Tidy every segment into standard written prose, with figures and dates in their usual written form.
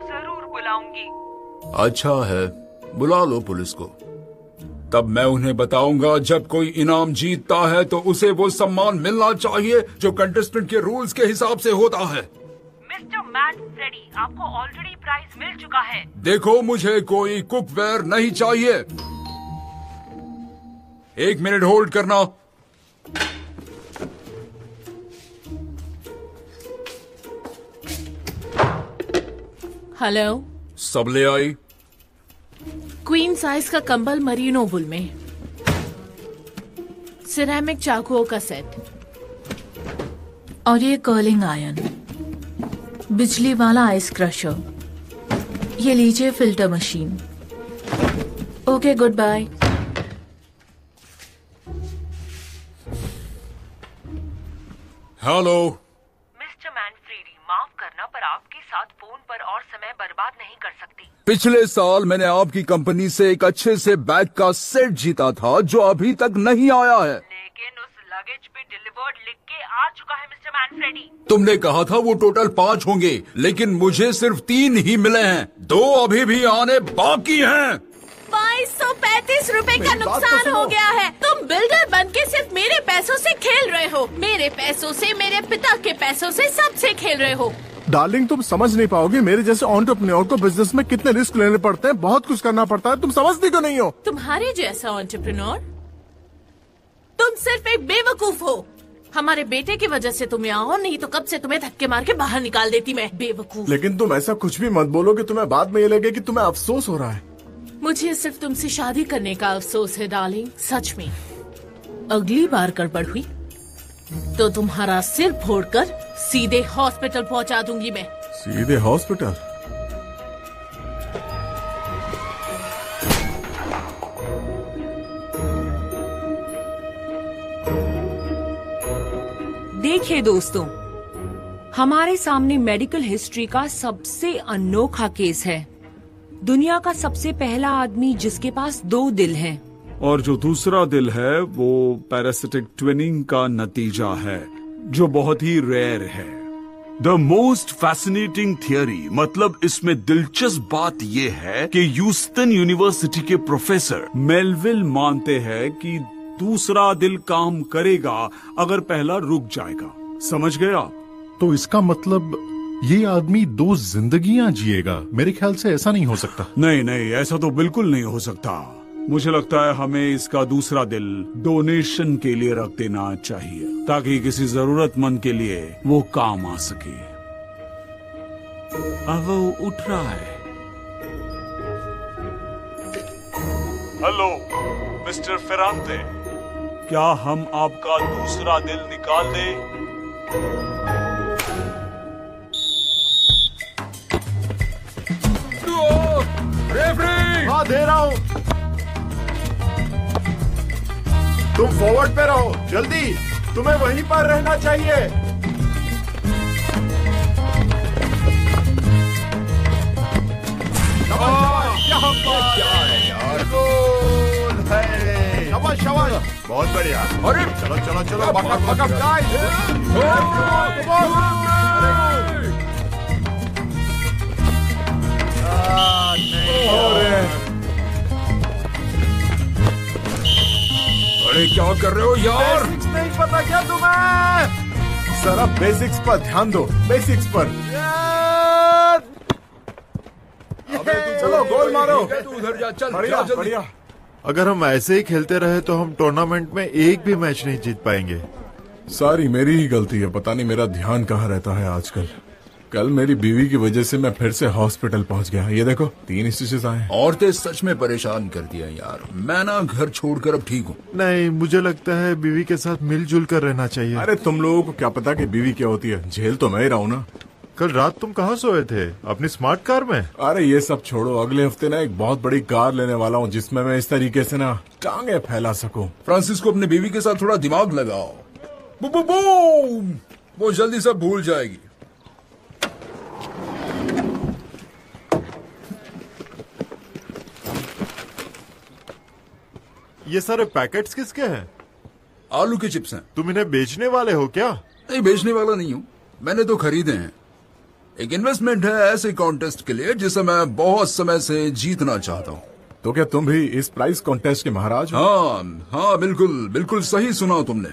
जरूर बुलाऊंगी। अच्छा है, बुला लो पुलिस को। तब मैं उन्हें बताऊंगा जब कोई इनाम जीतता है तो उसे वो सम्मान मिलना चाहिए जो कंटेस्टेंट के रूल्स के हिसाब से होता है। मिस्टर मैट फ्रेडी, आपको ऑलरेडी प्राइज मिल चुका है। देखो, मुझे कोई कुकवेयर नहीं चाहिए। 1 मिनट होल्ड करना। हेलो, सब ले आई? क्वीन साइज का कंबल मरीनो वुल में, सिरेमिक चाकुओं का सेट और ये कर्लिंग आयरन, बिजली वाला आइस क्रशर, ये लीजिए filter machine. Okay, good bye. Hello mister Manfredi, माफ करना पर आपके साथ फोन पर और समय बर्बाद नहीं कर सकती। पिछले साल मैंने आपकी कंपनी से एक अच्छे से बैग का सेट जीता था जो अभी तक नहीं आया है। लेकिन उस लगेज पे डिलीवर्ड लिख के आ चुका है मिस्टर मैनफ्रेडी। तुमने कहा था वो टोटल 5 होंगे, लेकिन मुझे सिर्फ 3 ही मिले हैं। 2 अभी भी आने बाकी हैं। 2235 रुपए का नुकसान हो गया है। तुम बिल्डर बनके सिर्फ मेरे पैसों से खेल रहे हो, मेरे पैसों से, मेरे पिता के पैसों से, सबसे खेल रहे हो। डार्लिंग, तुम समझ नहीं पाओगे मेरे जैसे एंटरप्रेन्योर को बिजनेस में कितने रिस्क लेने पड़ते हैं, बहुत कुछ करना पड़ता है। तुम समझती क्यों नहीं हो? तुम्हारे जैसा एंटरप्रेन्योर? तुम सिर्फ एक बेवकूफ हो। हमारे बेटे की वजह से तुम यहाँ हो, नहीं तो कब से तुम्हें धक्के मार के बाहर निकाल देती मैं। बेवकूफ। लेकिन तुम ऐसा कुछ भी मत बोलो कि तुम्हें बाद में ये लगे कि तुम्हें अफसोस हो रहा है। मुझे सिर्फ तुमसे शादी करने का अफसोस है डार्लिंग, सच में। अगली बार गड़बड़ हुई तो तुम्हारा सिर फोड़कर सीधे हॉस्पिटल पहुंचा दूंगी मैं। सीधे हॉस्पिटल? देखिए दोस्तों, हमारे सामने मेडिकल हिस्ट्री का सबसे अनोखा केस है। दुनिया का सबसे पहला आदमी जिसके पास 2 दिल हैं। और जो दूसरा दिल है वो पैरासिटिक ट्विनिंग का नतीजा है, जो बहुत ही रेयर है। द मोस्ट फैसिनेटिंग थियरी, मतलब इसमें दिलचस्प बात यह है कि ह्यूस्टन यूनिवर्सिटी के प्रोफेसर मेलविल मानते हैं कि दूसरा दिल काम करेगा अगर पहला रुक जाएगा। समझ गए आप? तो इसका मतलब ये आदमी 2 जिंदगियां जिएगा? मेरे ख्याल से ऐसा नहीं हो सकता। नहीं नहीं, ऐसा तो बिल्कुल नहीं हो सकता। मुझे लगता है हमें इसका दूसरा दिल डोनेशन के लिए रख देना चाहिए, ताकि किसी जरूरतमंद के लिए वो काम आ सके। अब वो उठ रहा है। हेलो मिस्टर फेरांते, क्या हम आपका दूसरा दिल निकाल दें? रेफरी! हाँ, दे रहा हूँ। तुम फॉरवर्ड पे रहो, जल्दी। तुम्हें वहीं पर रहना चाहिए। शाबाश शाबाश, बहुत बढ़िया। अरे चलो चलो चलो, पकड़ पकड़ अरे क्या कर रहे हो यार? बेसिक्स नहीं पता क्या तुम्हें? जरा बेसिक्स पर ध्यान दो, बेसिक्स पर। चलो गोल मारो। तू उधर जा, चल बढ़िया जल्दी। बढ़िया। अगर हम ऐसे ही खेलते रहे तो हम टूर्नामेंट में एक भी मैच नहीं जीत पाएंगे। सारी मेरी ही गलती है, पता नहीं मेरा ध्यान कहाँ रहता है आजकल। कल मेरी बीवी की वजह से मैं फिर से हॉस्पिटल पहुंच गया। ये देखो 3 स्टिचेस आए। औरतें सच में परेशान कर दिया यार। मैं ना घर छोड़कर अब ठीक हूँ। नहीं, मुझे लगता है बीवी के साथ मिलजुल कर रहना चाहिए। अरे तुम लोगों को क्या पता कि बीवी क्या होती है? झेल तो मैं ही रहा हूँ ना। कल रात तुम कहाँ सोए थे? अपनी स्मार्ट कार में? अरे ये सब छोड़ो, अगले हफ्ते ना एक बहुत बड़ी कार लेने वाला हूँ जिसमें मैं इस तरीके से ना टांगे फैला सकूं। फ्रांसिस को अपनी बीवी के साथ थोड़ा दिमाग लगाओ। बूम, वो जल्दी सब भूल जाएगी। ये सारे पैकेट्स किसके हैं? आलू के चिप्स हैं। तुम इन्हें बेचने वाले हो क्या? नहीं, बेचने वाला नहीं हूँ, मैंने तो खरीदे हैं। एक इन्वेस्टमेंट है ऐसे कॉन्टेस्ट के लिए जिसे मैं बहुत समय से जीतना चाहता हूँ। तो क्या तुम भी इस प्राइस कॉन्टेस्ट के महाराज हो? हाँ, बिल्कुल बिल्कुल सही सुना तुमने।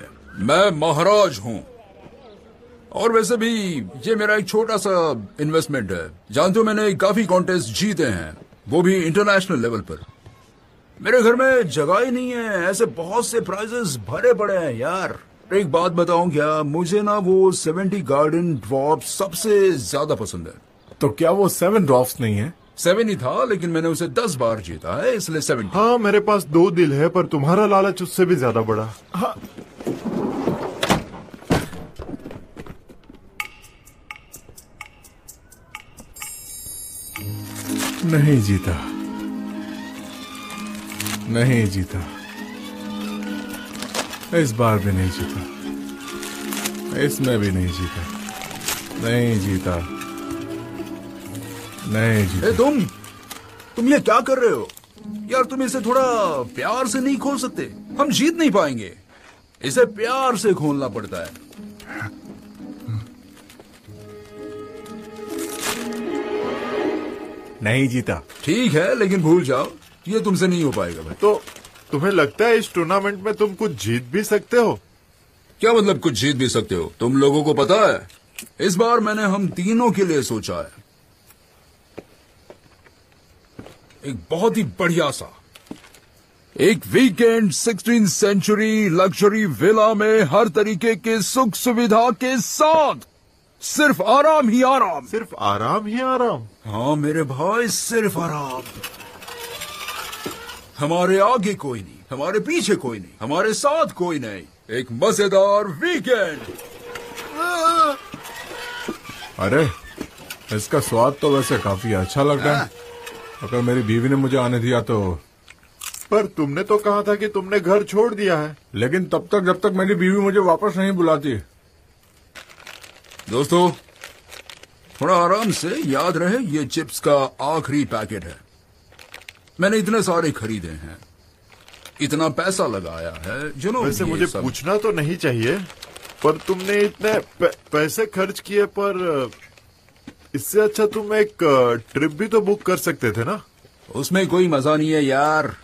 मैं महाराज हूँ। और वैसे भी ये मेरा एक छोटा सा इन्वेस्टमेंट है। जानते हो, मैंने काफी कॉन्टेस्ट जीते हैं, वो भी इंटरनेशनल लेवल पर। मेरे घर में जगह ही नहीं है, ऐसे बहुत से प्राइजेस भरे पड़े हैं यार। एक बात बताऊं क्या, मुझे ना वो 70 गार्डन ड्रॉप सबसे ज्यादा पसंद है। तो क्या वो 7 ड्रॉप्स नहीं है? 7 ही था, लेकिन मैंने उसे 10 बार जीता है, इसलिए 70। हाँ, मेरे पास 2 दिल है, पर तुम्हारा लालच उससे भी ज्यादा बड़ा। हाँ। नहीं जीता, नहीं जीता, इस बार भी नहीं जीता, इसमें भी नहीं जीता, नहीं जीता, नहीं जीता। तुम ये क्या कर रहे हो यार? तुम इसे थोड़ा प्यार से नहीं खोल सकते? हम जीत नहीं पाएंगे, इसे प्यार से खोलना पड़ता है। नहीं जीता। ठीक है, लेकिन भूल जाओ, ये तुमसे नहीं हो पाएगा भाई। तो तुम्हें लगता है इस टूर्नामेंट में तुम कुछ जीत भी सकते हो? क्या मतलब कुछ जीत भी सकते हो? तुम लोगों को पता है, इस बार मैंने हम तीनों के लिए सोचा है एक बहुत ही बढ़िया सा एक weekend 16th century luxury villa में हर तरीके के सुख सुविधा के साथ। सिर्फ आराम ही आराम। सिर्फ आराम ही आराम? हाँ मेरे भाई, सिर्फ आराम। हमारे आगे कोई नहीं, हमारे पीछे कोई नहीं, हमारे साथ कोई नहीं। एक मजेदार वीकेंड। अरे, इसका स्वाद तो वैसे काफी अच्छा लग रहा है। अगर मेरी बीवी ने मुझे आने दिया तो। पर तुमने तो कहा था कि तुमने घर छोड़ दिया है। लेकिन तब तक जब तक मेरी बीवी मुझे वापस नहीं बुलाती। दोस्तों, थोड़ा आराम से, याद रहे ये चिप्स का आखिरी पैकेट है। मैंने इतने सारे खरीदे हैं, इतना पैसा लगाया है। वैसे मुझे पूछना तो नहीं चाहिए, पर तुमने इतने पैसे खर्च किए, पर इससे अच्छा तुम एक ट्रिप भी तो बुक कर सकते थे ना। उसमें कोई मजा नहीं है यार।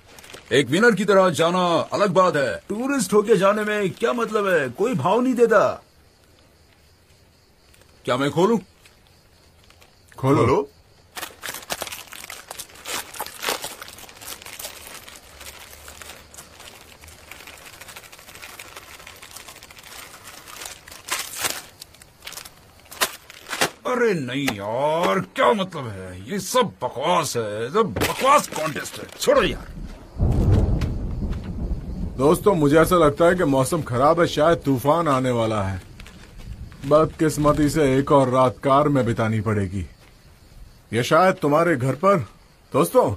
एक विनर की तरह जाना अलग बात है। टूरिस्ट होके जाने में क्या मतलब है? कोई भाव नहीं देता। क्या मैं खोलूं? खोलो। अरे नहीं यार, क्या मतलब है? ये सब बकवास है, सब बकवास कॉन्टेस्ट है। छोड़ो यार। दोस्तों, मुझे ऐसा लगता है कि मौसम खराब है, शायद तूफान आने वाला है। बदकिस्मती से एक और रात कार में बितानी पड़ेगी, ये शायद तुम्हारे घर पर। दोस्तों,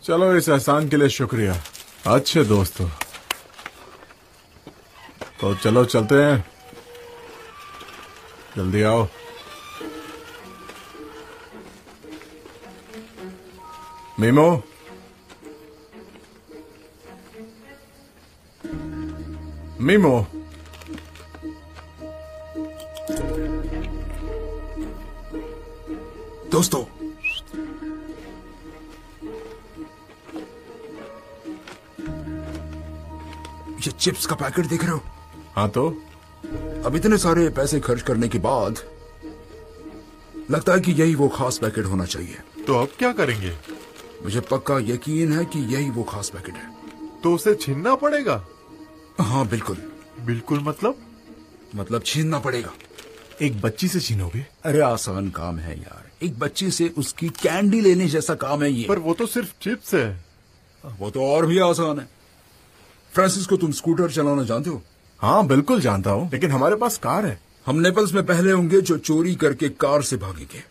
चलो इस एहसान के लिए शुक्रिया। अच्छे दोस्तों, तो चलो चलते हैं, जल्दी आओ। मीमो, मीमो, दोस्तों, ये चिप्स का पैकेट देख रहे हो? हाँ, तो अब इतने सारे पैसे खर्च करने के बाद लगता है कि यही वो खास पैकेट होना चाहिए। तो अब क्या करेंगे? मुझे पक्का यकीन है कि यही वो खास पैकेट है। तो उसे छीनना पड़ेगा? हाँ बिल्कुल। बिल्कुल मतलब छीनना पड़ेगा। एक बच्ची से छीनोगे? अरे आसान काम है यार, एक बच्ची से उसकी कैंडी लेने जैसा काम है ये। पर वो तो सिर्फ चिप्स है। वो तो और भी आसान है। फ्रांसिस्को, तुम स्कूटर चलाना जानते हो? हाँ बिल्कुल जानता हूँ, लेकिन हमारे पास कार है। हम नेपल्स में पहले होंगे जो चोरी करके कार से भागेंगे।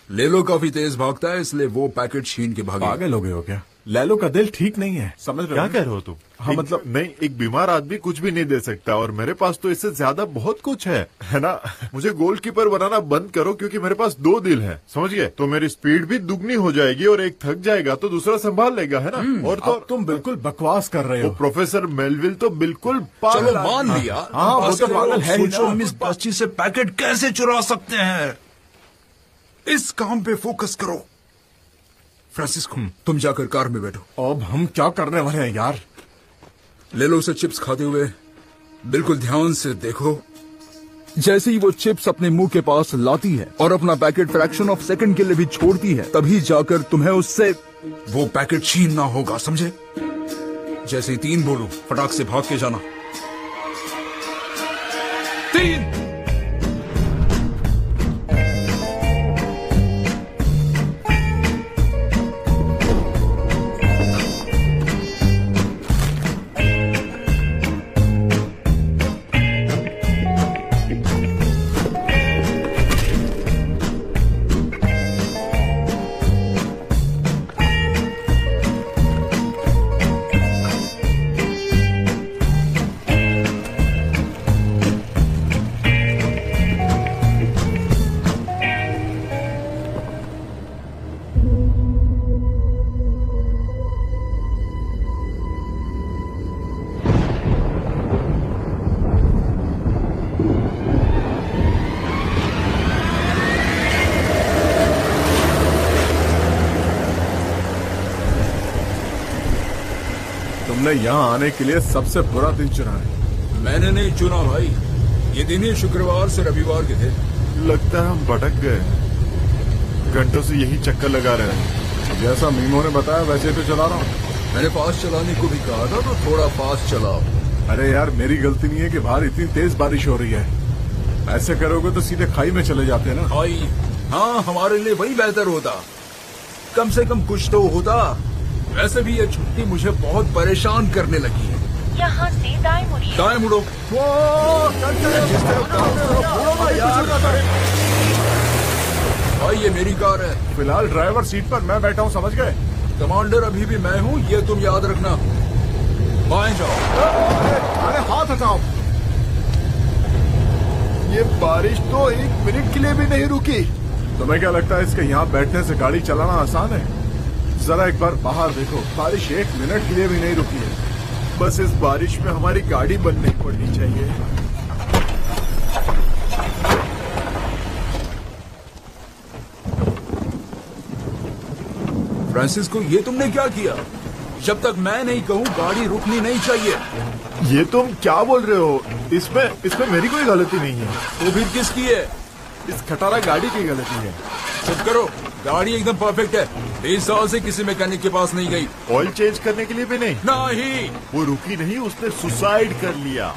लेलो काफी तेज भागता है, इसलिए वो पैकेट छीन के भागेगा। पागल हो गए हो क्या? लैलो का दिल ठीक नहीं है, समझ रहे हो? क्या कह रहे हो तुम? हाँ मतलब नहीं, एक बीमार आदमी कुछ भी नहीं दे सकता, और मेरे पास तो इससे ज्यादा बहुत कुछ है ना। मुझे गोलकीपर बनाना बंद करो, क्योंकि मेरे पास 2 दिल है, समझ गए? तो मेरी स्पीड भी दुगनी हो जाएगी, और एक थक जाएगा तो दूसरा संभाल लेगा, है ना। और तो तुम बिल्कुल बकवास कर रहे हो। प्रोफेसर मेलविल तो बिल्कुल चलो मान लिया। हाँ, वो तो पागल है ही ना। सोचो हम इस बच्ची से पैकेट कैसे चुरा सकते हैं। इस काम पे फोकस करो। फ्रांसिस्को, तुम जाकर कार में बैठो। अब हम क्या करने वाले हैं यार? ले लो उसे चिप्स खाते हुए। बिल्कुल ध्यान से देखो। जैसे ही वो चिप्स अपने मुंह के पास लाती है और अपना पैकेट फ्रैक्शन ऑफ सेकंड के लिए भी छोड़ती है, तभी जाकर तुम्हें उससे वो पैकेट छीनना होगा, समझे? जैसे ही 3 बोलूं, फटाक से भाग के जाना। 3। तुमने यहाँ आने के लिए सबसे बुरा दिन चुना है। मैंने नहीं चुना भाई, ये दिन ही शुक्रवार से रविवार के थे। लगता है हम भटक गए। घंटों से यही चक्कर लगा रहे हैं। जैसा मीमो ने बताया वैसे तो चला रहा हूँ। मैंने फास्ट चलाने को भी कहा था, तो थोड़ा फास्ट चलाओ। अरे यार, मेरी गलती नहीं है कि बाहर इतनी तेज बारिश हो रही है। ऐसे करोगे तो सीधे खाई में चले जाते ना। खाई? हाँ, हमारे लिए वही बेहतर होता। कम से कम कुछ तो होता। वैसे भी ये छुट्टी मुझे बहुत परेशान करने लगी है। यहाँ से दाएं मुड़िए। दाएं मुड़ो। भाई ये मेरी कार है। फिलहाल ड्राइवर सीट पर मैं बैठा हूँ, समझ गए? कमांडर अभी भी मैं हूँ, ये तुम याद रखना। बाएं जाओ। अरे हाथ हटाओ। ये बारिश तो 1 मिनट के लिए भी नहीं रुकी। तुम्हें क्या लगता है इसके यहाँ बैठने से गाड़ी चलाना आसान है? जरा एक बार बाहर देखो, बारिश 1 मिनट के लिए भी नहीं रुकी है। बस इस बारिश में हमारी गाड़ी बंद नहीं पड़नी चाहिए। फ्रांसिस्को, ये तुमने क्या किया? जब तक मैं नहीं कहूँ गाड़ी रुकनी नहीं चाहिए। ये तुम क्या बोल रहे हो? इसमें मेरी कोई गलती नहीं है। तो फिर किसकी है? इस खटारा गाड़ी की गलती है। चुप करो, गाड़ी एकदम परफेक्ट है। 20 साल से किसी मैकेनिक के पास नहीं गई। ऑयल चेंज करने के लिए भी नहीं? नहीं। वो रुकी नहीं, उसने सुसाइड कर लिया।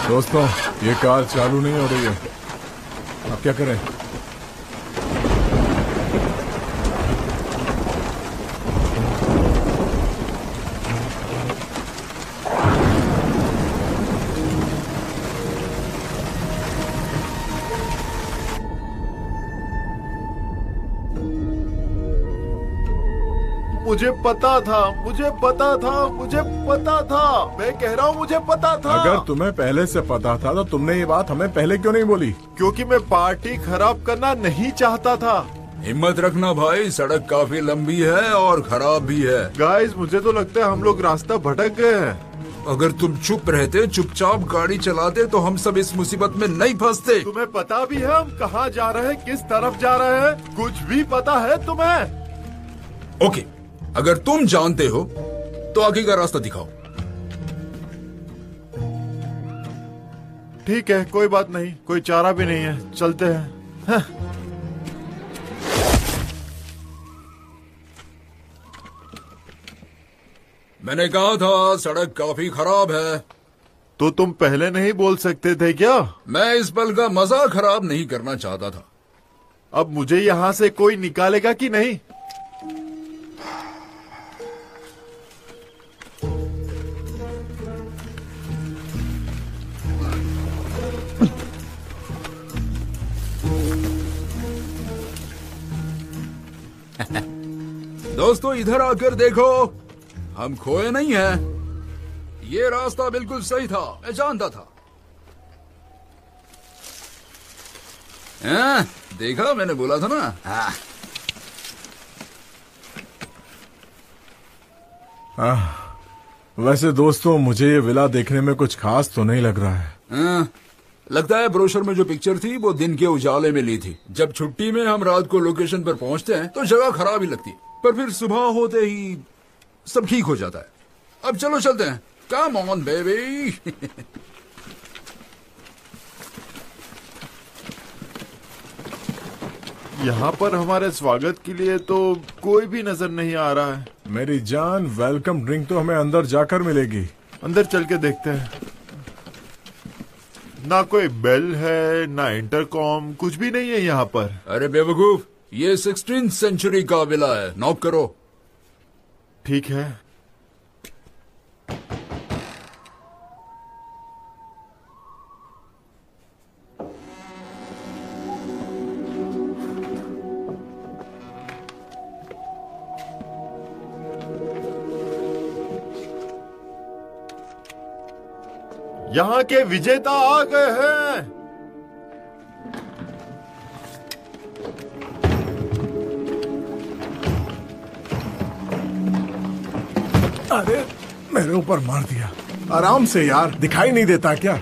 दोस्तों, ये कार चालू नहीं हो रही है। अब क्या करें? मुझे पता था। मैं कह रहा हूँ मुझे पता था। अगर तुम्हें पहले से पता था तो तुमने ये बात हमें पहले क्यों नहीं बोली? क्योंकि मैं पार्टी खराब करना नहीं चाहता था। हिम्मत रखना भाई, सड़क काफी लंबी है और खराब भी है। गाइस, मुझे तो लगता है हम लोग रास्ता भटक गए हैं। अगर तुम चुप रहते, चुपचाप गाड़ी चलाते, तो हम सब इस मुसीबत में नहीं फंसते। तुम्हें पता भी है हम कहाँ जा रहे हैं, किस तरफ जा रहे हैं? कुछ भी पता है तुम्हें? ओके, अगर तुम जानते हो तो आगे का रास्ता दिखाओ। ठीक है, कोई बात नहीं, कोई चारा भी नहीं है, चलते हैं। हाँ। मैंने कहा था सड़क काफी खराब है। तो तुम पहले नहीं बोल सकते थे क्या? मैं इस पल का मजा खराब नहीं करना चाहता था। अब मुझे यहाँ से कोई निकालेगा कि नहीं? दोस्तों, इधर आकर देखो, हम खोए नहीं हैं। ये रास्ता बिल्कुल सही था, मैं जानता था। देखा, मैंने बोला था ना। वैसे दोस्तों, मुझे ये विला देखने में कुछ खास तो नहीं लग रहा है। लगता है ब्रोशर में जो पिक्चर थी वो दिन के उजाले में ली थी। जब छुट्टी में हम रात को लोकेशन पर पहुंचते हैं तो जगह खराब ही लगती है, पर फिर सुबह होते ही सब ठीक हो जाता है। अब चलो चलते हैं। Come on baby. यहाँ पर हमारे स्वागत के लिए तो कोई भी नजर नहीं आ रहा है। मेरी जान, वेलकम ड्रिंक तो हमें अंदर जाकर मिलेगी। अंदर चल के देखते हैं। ना कोई बेल है, ना इंटरकॉम, कुछ भी नहीं है यहाँ पर। अरे बेवकूफ, ये 16th सेंचुरी का विला है। नॉक करो। ठीक है। यहाँ के विजेता आ गए हैं। अरे मेरे ऊपर मार दिया। आराम से यार, दिखाई नहीं देता क्या?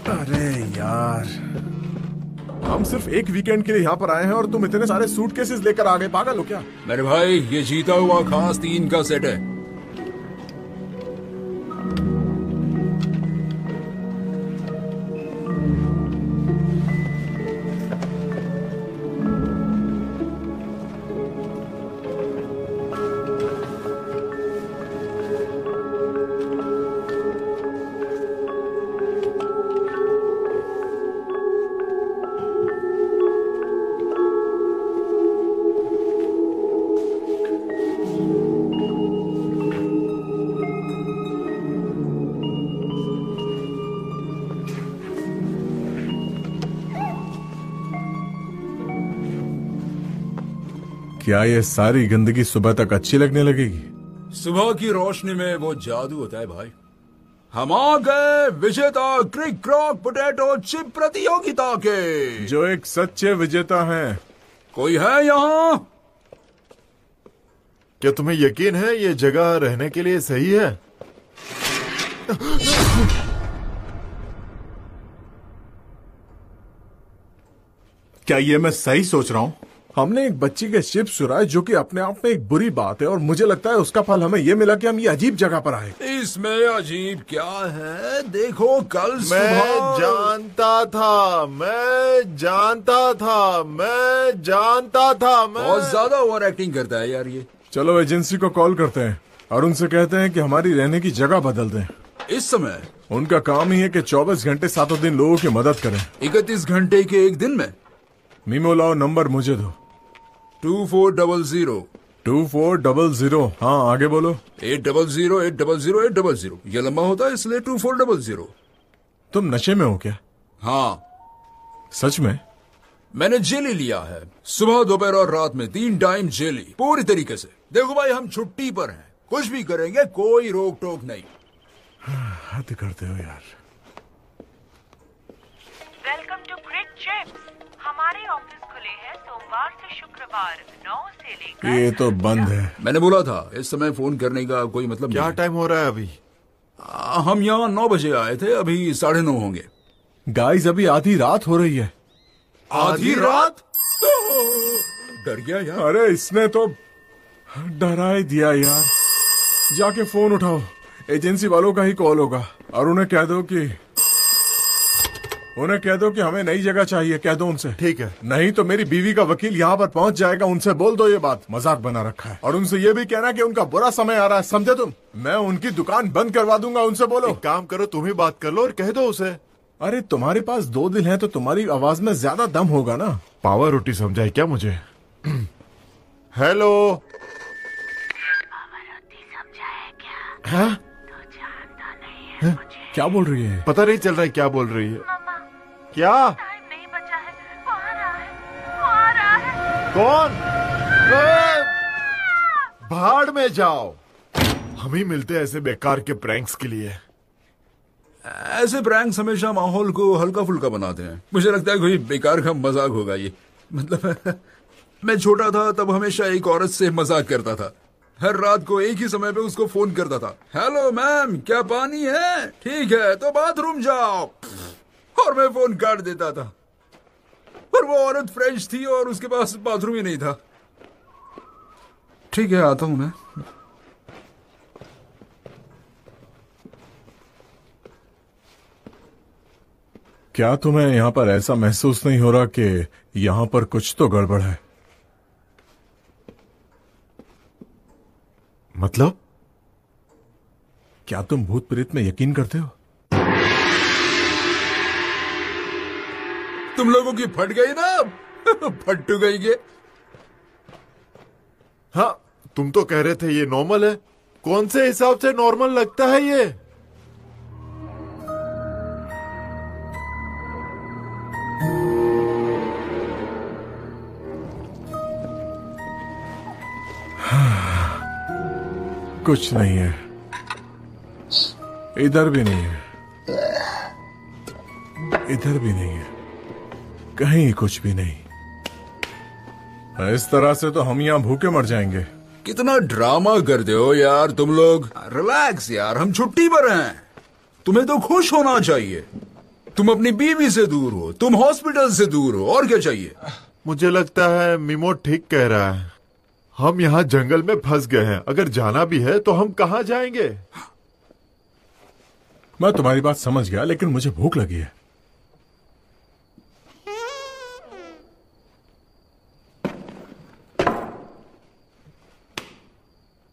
अरे यार, हम सिर्फ एक वीकेंड के लिए यहाँ पर आए हैं और तुम इतने सारे सूटकेसेस लेकर आ गए। पागल हो क्या? मेरे भाई, ये जीता हुआ खास 3 का सेट है। क्या ये सारी गंदगी सुबह तक अच्छी लगने लगेगी? सुबह की रोशनी में वो जादू होता है भाई। हम आ गए विजेता क्रिक क्रॉक पोटैटो चिप प्रतियोगिता के, जो एक सच्चे विजेता हैं। कोई है यहाँ? क्या तुम्हें यकीन है ये जगह रहने के लिए सही है? क्या ये मैं सही सोच रहा हूँ? हमने एक बच्ची के चिप्स चुराए, जो कि अपने आप में एक बुरी बात है, और मुझे लगता है उसका फल हमें ये मिला कि हम ये अजीब जगह पर आए। इसमें अजीब क्या है? देखो, कल मैं जानता था, मैं जानता था। बहुत ज्यादा ओवर एक्टिंग करता है यार ये। चलो एजेंसी को कॉल करते हैं और उनसे कहते हैं कि हमारी रहने की जगह बदल दें। इस समय उनका काम ही है कि 24 घंटे 7 दिन लोगों की मदद करें। 31 घंटे के एक दिन में। मीमो लाओ, नंबर मुझे दो। 2400। 2400। हाँ, आगे बोलो। 800 800 800। ये लंबा होता है इसलिए 2400। तुम नशे में हो क्या? हाँ, सच में? मैंने जेली लिया है। सुबह, दोपहर और रात में 3 टाइम जेली, पूरी तरीके से। देखो भाई, हम छुट्टी पर हैं, कुछ भी करेंगे, कोई रोक टोक नहीं। हद करते हो यार। Welcome to Crick Chips. हमारे ऑफिस खुले हैं सोमवार से शुक्रवार 9 से लेकर। ये तो बंद है। मैंने बोला था इस समय फोन करने का कोई मतलब क्या नहीं। टाइम हो रहा है अभी? हम यहाँ 9 बजे आए थे, अभी 9:30 होंगे। गाइस, अभी आधी रात हो रही है। आधी रात? डर गया यार। अरे इसने तो डरा ही दिया यार। जाके फोन उठाओ, एजेंसी वालों का ही कॉल होगा, और उन्हें कह दो कि हमें नई जगह चाहिए। कह दो उनसे। ठीक है। नहीं तो मेरी बीवी का वकील यहाँ पर पहुँच जाएगा, उनसे बोल दो ये बात। मजाक बना रखा है। और उनसे ये भी कहना कि उनका बुरा समय आ रहा है, समझे तुम? मैं उनकी दुकान बंद करवा दूंगा, उनसे बोलो। एक काम करो, तुम ही बात कर लो और कह दो उसे। अरे तुम्हारे पास 2 दिल हैं तो तुम्हारी आवाज में ज्यादा दम होगा ना। पावर रोटी समझाए क्या मुझे? हेलो। पावर रोटी समझाए क्या? हाँ? तो जानता नहीं है मुझे। क्या बोल रही है? पता नहीं चल रहा है क्या बोल रही है। मामा, क्या? टाइम नहीं बचा है। वो आ रहा है, वो आ रहा है। कौन? भाड़ में जाओ। हम ही मिलते हैं ऐसे बेकार के प्रैंक्स के लिए। ऐसे प्रैंक्स हमेशा माहौल को हल्का फुल्का बनाते हैं। मुझे लगता है कोई बेकार का मजाक होगा ये। मतलब मैं छोटा था तब हमेशा एक औरत से मजाक करता था। हर रात को एक ही समय पे उसको फोन करता था। हेलो मैम, क्या पानी है? ठीक है तो बाथरूम जाओ। और मैं फोन काट देता था। पर वो औरत फ्रेंच थी और उसके पास बाथरूम ही नहीं था। ठीक है, आता हूं मैं। क्या तुम्हें यहाँ पर ऐसा महसूस नहीं हो रहा कि यहाँ पर कुछ तो गड़बड़ है? मतलब क्या तुम भूत प्रेत में यकीन करते हो? तुम लोगों की फट गई ना। फट्टू गई के। हाँ, तुम तो कह रहे थे ये नॉर्मल है। कौन से हिसाब से नॉर्मल लगता है ये? कुछ नहीं है, इधर भी नहीं है, इधर भी नहीं है, कहीं कुछ भी नहीं। इस तरह से तो हम यहाँ भूखे मर जाएंगे। कितना ड्रामा करते हो यार तुम लोग। रिलैक्स यार, हम छुट्टी पर हैं। तुम्हें तो खुश होना चाहिए। तुम अपनी बीवी से दूर हो, तुम हॉस्पिटल से दूर हो, और क्या चाहिए? मुझे लगता है मिमो ठीक कह रहा है। हम यहाँ जंगल में फंस गए हैं। अगर जाना भी है तो हम कहाँ जाएंगे? मैं तुम्हारी बात समझ गया, लेकिन मुझे भूख लगी है।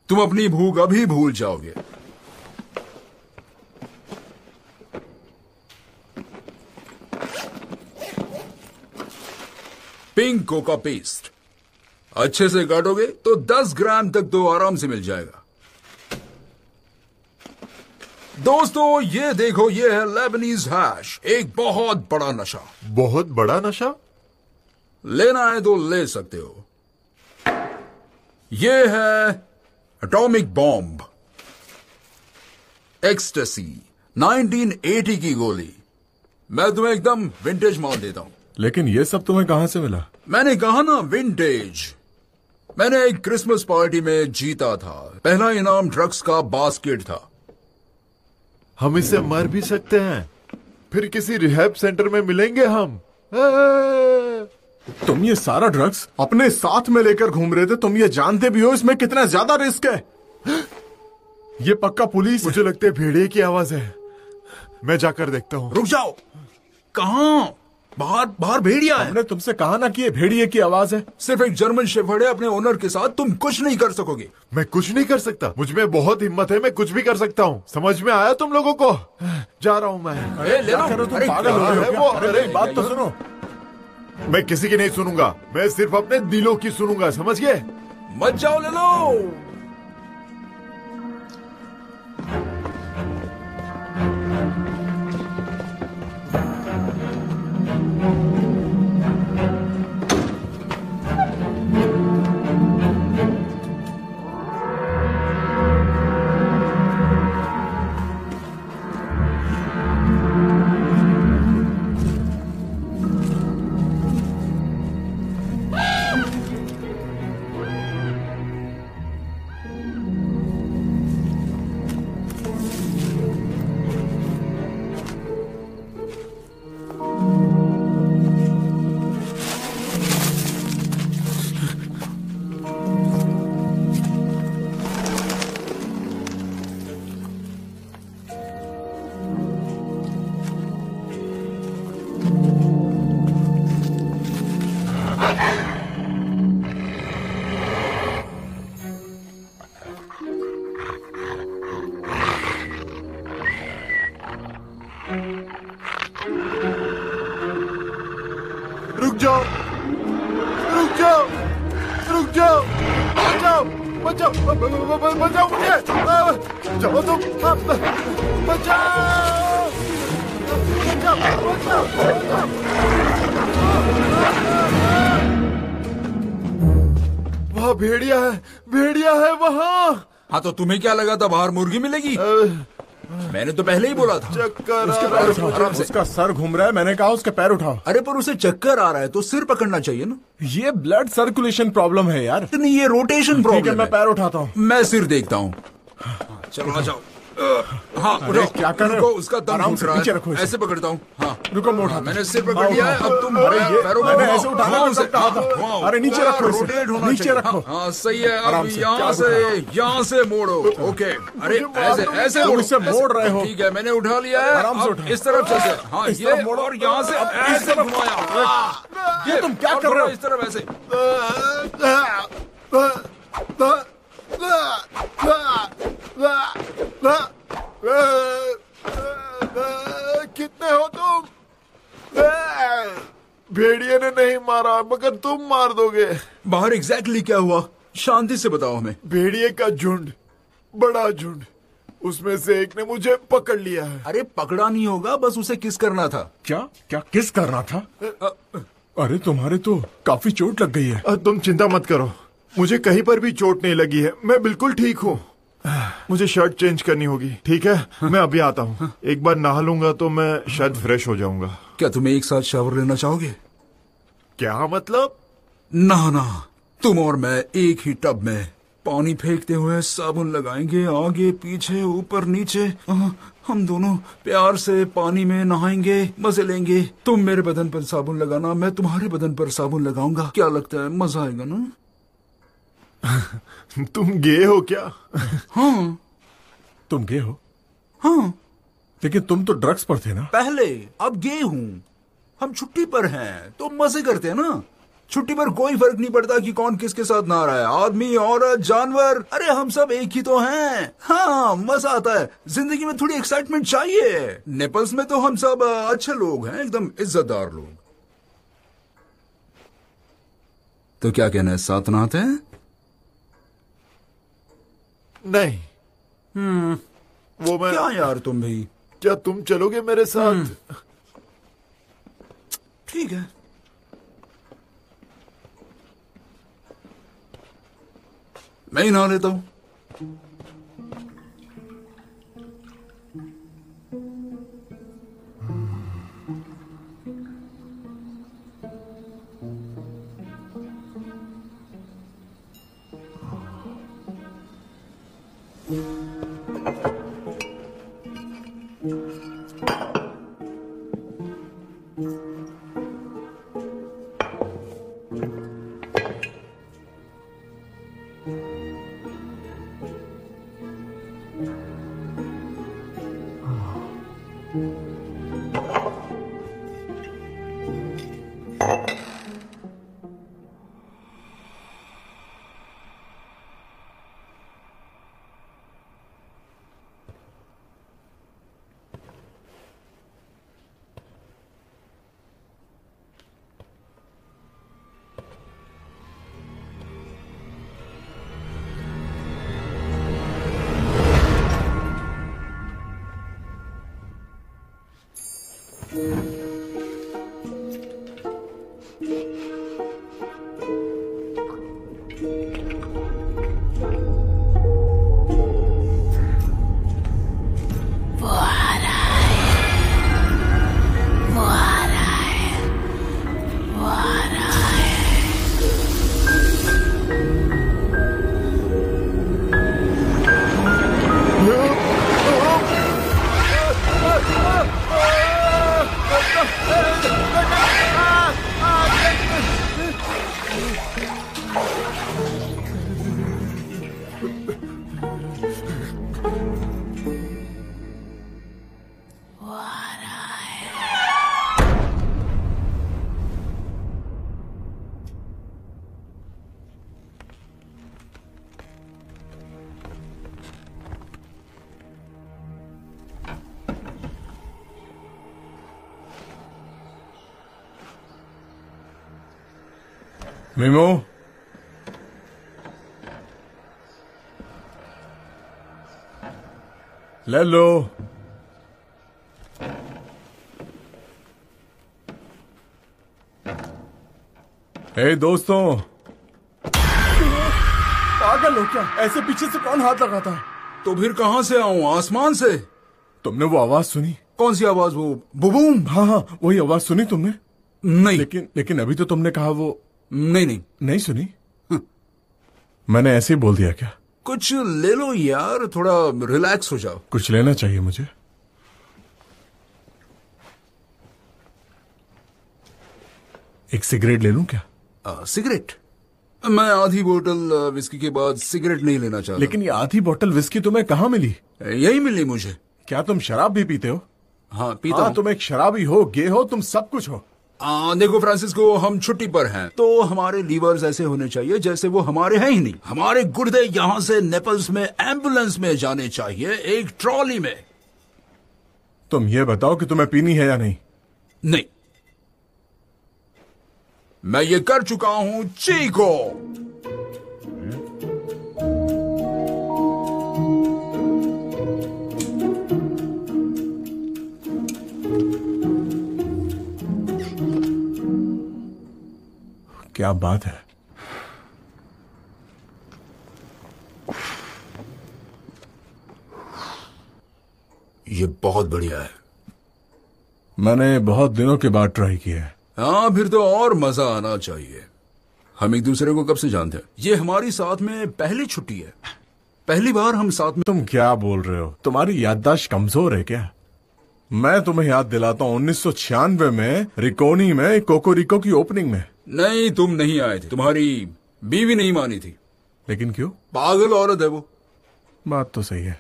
तुम अपनी भूख अभी भूल जाओगे। पिंक कोका पेस्ट अच्छे से काटोगे तो 10 ग्राम तक तो आराम से मिल जाएगा। दोस्तों ये देखो, ये है लेबनीज हैश, एक बहुत बड़ा नशा। बहुत बड़ा नशा? लेना है तो ले सकते हो। ये है एटॉमिक बॉम्ब, एक्सटेसी, 1980 की गोली। मैं तुम्हें एकदम विंटेज माल देता हूं। लेकिन ये सब तुम्हें कहां से मिला? मैंने कहा ना, विंटेज। मैंने एक क्रिसमस पार्टी में जीता था। पहला इनाम ड्रग्स का बास्केट था। हम इससे मर भी सकते हैं, फिर किसी रिहैब सेंटर में मिलेंगे हम। तुम ये सारा ड्रग्स अपने साथ में लेकर घूम रहे थे। तुम ये जानते भी हो इसमें कितना ज्यादा रिस्क है। ये पक्का पुलिस। मुझे लगता है भेड़िए की आवाज है। मैं जाकर देखता हूँ। रुक जाओ। कहां? बाहर भेड़िया है। हमने तुमसे कहा ना कि ये भेड़िए की आवाज है। सिर्फ एक जर्मन शेफर्ड है। अपने ओनर के साथ तुम कुछ नहीं कर सकोगे। मैं कुछ नहीं कर सकता? मुझ में बहुत हिम्मत है, मैं कुछ भी कर सकता हूँ। समझ में आया तुम लोगों को? जा रहा हूँ मैं। तुम पागल हो रहे हो? अरे बात तो सुनो। मैं किसी की नहीं सुनूंगा, मैं सिर्फ अपने दिलों की सुनूंगा, समझ गए? मत जाओ, ले लो। रुक जाओ, रुक जाओ, रुक जाओ, बचाओ, बचाओ, बचाओ मुझे, जाओ तुम, बचाओ, बचाओ, बचाओ। वहाँ भेड़िया है वहाँ। हाँ तो तुम्हें क्या लगा था बाहर मुर्गी मिलेगी? मैंने तो पहले ही बोला था। चक्कर आराम से। उसका सर घूम रहा है, मैंने कहा उसके पैर उठाओ। अरे पर उसे चक्कर आ रहा है तो सिर पकड़ना चाहिए ना। ये ब्लड सर्कुलेशन प्रॉब्लम है यार। नहीं, ये रोटेशन प्रॉब्लम है। मैं पैर उठाता हूँ। मैं सिर देखता हूँ। चलो आ जाओ। हाँ अरे, क्या कर रहे हो? उसका दम आराम घुट से रहा नीचे है। रखो इसे। ऐसे पकड़ता हूँ। हाँ रुको, मैं उठाता मैंने हूँ। सिर पकड़ लिया है, अब तुम अरे ये पैरों मैंने को ऐसे उठाना घुमाओ उसे। उसे। हाँ, घुमाओ। अरे नीचे पूरा रखो इसे। रोटेट होना नीचे चाहिए। रखो। हाँ सही है। अब आराम से, यहाँ क्या से मोड़ो। ओके, अरे ऐसे ऐसे तुम मोड़ो। इसे मोड़ रहे हो। ठीक है, मैंने उठा लिया है। आराम से अब उठाओ। इस तरफ चलते। हाँ इस ये तरफ मोड़ो। और यहाँ से अब इस ऐसे तरफ। घुमाया। ये तुम क्या और कर रहे हो? इस तरफ ऐसे। कितने हो तुम? भेड़िए ने नहीं मारा, मगर तुम मार दोगे। बाहर एग्जैक्टली क्या हुआ? शांति से बताओ हमें। भेड़िए का झुंड, बड़ा झुंड, उसमें से एक ने मुझे पकड़ लिया है। अरे पकड़ा नहीं होगा, बस उसे किस करना था। क्या क्या किस करना था? अरे तुम्हारे तो काफी चोट लग गई है। तुम चिंता मत करो, मुझे कहीं पर भी चोट नहीं लगी है। मैं बिल्कुल ठीक हूँ। मुझे शर्ट चेंज करनी होगी। ठीक है, मैं अभी आता हूँ। एक बार नहा लूंगा तो मैं शायद फ्रेश हो जाऊंगा। क्या तुम्हें एक साथ शावर लेना चाहोगे? क्या मतलब? ना, तुम और मैं एक ही टब में पानी फेंकते हुए साबुन लगाएंगे, आगे पीछे ऊपर नीचे। हम दोनों प्यार से पानी में नहाएंगे, मजे लेंगे। तुम मेरे बदन पर साबुन लगाना, मैं तुम्हारे बदन पर साबुन लगाऊंगा। क्या लगता है, मजा आएगा ना? तुम गे हो क्या? हाँ। तुम गे हो? हाँ। लेकिन तुम तो ड्रग्स पर थे ना? पहले, अब गे हूँ। हम छुट्टी पर हैं तो मजे करते हैं ना। छुट्टी पर कोई फर्क नहीं पड़ता कि कौन किसके साथ नहा रहा है, आदमी औरत जानवर। अरे हम सब एक ही तो हैं। हाँ, मजा आता है। जिंदगी में थोड़ी एक्साइटमेंट चाहिए। नेपल्स में तो हम सब अच्छे लोग हैं, एकदम इज्जतदार लोग। तो क्या कहना है, साथ नहाते हैं? नहीं। वो मैं क्या यार, तुम भी? क्या तुम चलोगे मेरे साथ? ठीक है। मैं ही नहा लेता हूं। मीमो, ले लो। हे दोस्तों, पागल हो क्या? ऐसे पीछे से कौन हाथ लगाता है? तो फिर कहां से आऊं? आसमान से? तुमने वो आवाज सुनी? कौन सी आवाज? वो बुबूम? हाँ, वही आवाज सुनी तुमने? नहीं। लेकिन अभी तो तुमने कहा वो नहीं सुनी। मैंने ऐसे ही बोल दिया क्या? कुछ ले लो यार, थोड़ा रिलैक्स हो जाओ। कुछ लेना चाहिए मुझे। एक सिगरेट ले लूं क्या? सिगरेट? मैं आधी बोतल विस्की के बाद सिगरेट नहीं लेना चाहता। लेकिन ये आधी बोतल विस्की तुम्हें कहाँ मिली? यही मिली मुझे। क्या तुम शराब भी पीते हो? हाँ पीता हूं। तुम एक शराबी हो, गे हो, तुम सब कुछ हो। देखो फ्रांसिस्को, हम छुट्टी पर हैं तो हमारे लीवर्स ऐसे होने चाहिए जैसे वो हमारे हैं ही नहीं। हमारे गुर्दे यहाँ से नेपल्स में एम्बुलेंस में जाने चाहिए, एक ट्रॉली में। तुम ये बताओ कि तुम्हें पीनी है या नहीं? नहीं, मैं ये कर चुका हूं चीको। क्या बात है। ये बहुत बढ़िया है। मैंने बहुत दिनों के बाद ट्राई किया है। हाँ, फिर तो और मजा आना चाहिए। हम एक दूसरे को कब से जानते हैं? ये हमारी साथ में पहली छुट्टी है, पहली बार हम साथ में। तुम क्या बोल रहे हो? तुम्हारी याददाश्त कमजोर है क्या? मैं तुम्हें याद दिलाता हूँ 1996 में रिकोनी में कोकोरिको की ओपनिंग में। नहीं, तुम नहीं आए थे, तुम्हारी बीवी नहीं मानी थी। लेकिन क्यों? पागल औरत है वो। बात तो सही है,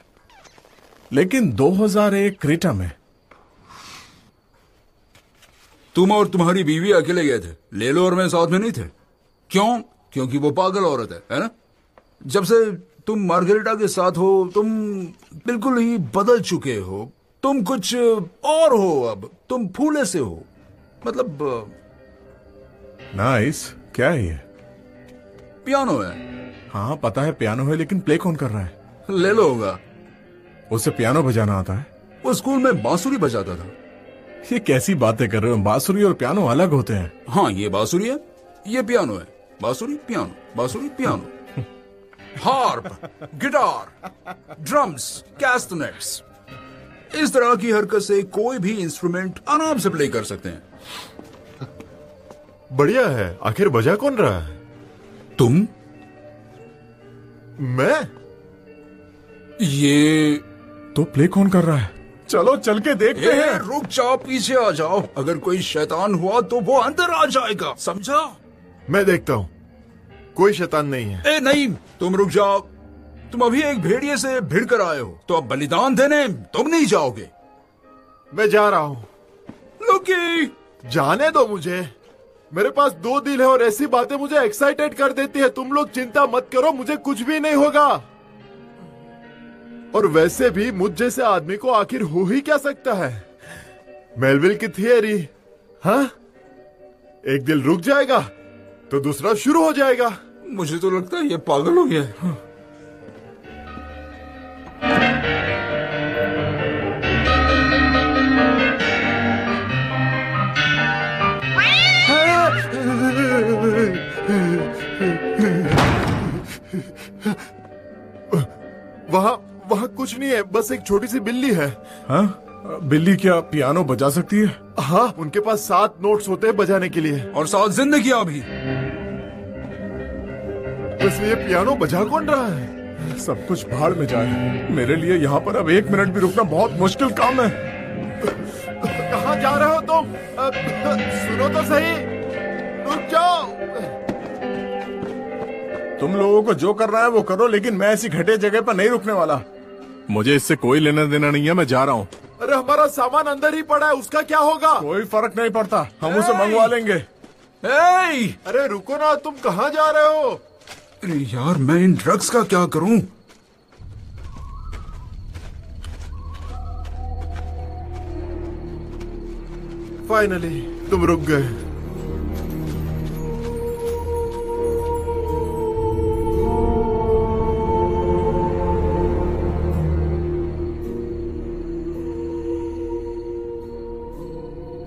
लेकिन 2001 क्रेटा में तुम और तुम्हारी बीवी अकेले गए थे, लेलो और मैं साथ में नहीं थे। क्यों? क्योंकि वो पागल औरत है ना? जब से तुम मार्गरेटा के साथ हो तुम बिल्कुल ही बदल चुके हो। तुम कुछ और हो, अब तुम फूले से हो। मतलब नाइस। क्या है ये? पियानो है। हाँ पता है पियानो है, लेकिन प्ले कौन कर रहा है? लेलो होगा। उसे पियानो बजाना आता है? वो स्कूल में बांसुरी बजाता था। ये कैसी बातें कर रहे हो? बांसुरी और पियानो अलग होते हैं। हाँ, ये बांसुरी है, ये पियानो है। बांसुरी पियानो, बांसुरी पियानो। हार्प, गिटार, ड्रम्स, कैस्टनेट्स, इस तरह की हरकत से कोई भी इंस्ट्रूमेंट आराम से प्ले कर सकते हैं। बढ़िया है। आखिर बजा कौन रहा है? तुम? मैं? ये तो प्ले कौन कर रहा है? चलो चल के देखते हैं। रुक जाओ, पीछे आ जाओ। अगर कोई शैतान हुआ तो वो अंदर आ जाएगा, समझा? मैं देखता हूँ। कोई शैतान नहीं है। नहीं, तुम रुक जाओ। तुम अभी एक भेड़िए से भिड़ कर आए हो, तो अब बलिदान देने तुम नहीं जाओगे। मैं जा रहा हूँ। लुकी, जाने दो मुझे। मेरे पास 2 दिल है और ऐसी बातें मुझे एक्साइटेड कर देती है। तुम लोग चिंता मत करो, मुझे कुछ भी नहीं होगा। और वैसे भी मुझ जैसे आदमी को आखिर हो ही क्या सकता है? मेलविल की थियरी। हाँ, एक दिल रुक जाएगा तो दूसरा शुरू हो जाएगा। मुझे तो लगता है ये पागल हो गया है। वहाँ कुछ नहीं है, बस एक छोटी सी बिल्ली है। हाँ? बिल्ली क्या पियानो बजा सकती है? हाँ, उनके पास 7 नोट्स होते हैं बजाने के लिए। और 7 जिंदगियां भी। वैसे ये पियानो बजा कौन रहा है? सब कुछ भाड़ में जाए। मेरे लिए यहाँ पर अब 1 मिनट भी रुकना बहुत मुश्किल काम है। कहाँ जा रहे हो तुम? सुनो तो सही, रुक जाओ। तुम लोगों को जो करना है वो करो, लेकिन मैं ऐसी घटिया जगह पर नहीं रुकने वाला। मुझे इससे कोई लेना देना नहीं है, मैं जा रहा हूँ। अरे हमारा सामान अंदर ही पड़ा है, उसका क्या होगा? कोई फर्क नहीं पड़ता, हम उसे मंगवा लेंगे। अरे रुको ना, तुम कहाँ जा रहे हो? अरे यार, मैं इन ड्रग्स का क्या करूं? फाइनली तुम रुक गए।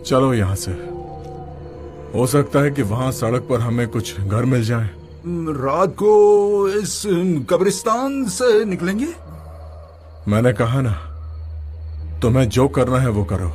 चलो यहाँ से। हो सकता है कि वहाँ सड़क पर हमें कुछ घर मिल जाए। रात को इस कब्रिस्तान से निकलेंगे। मैंने कहा ना, तुम्हें जो करना है वो करो।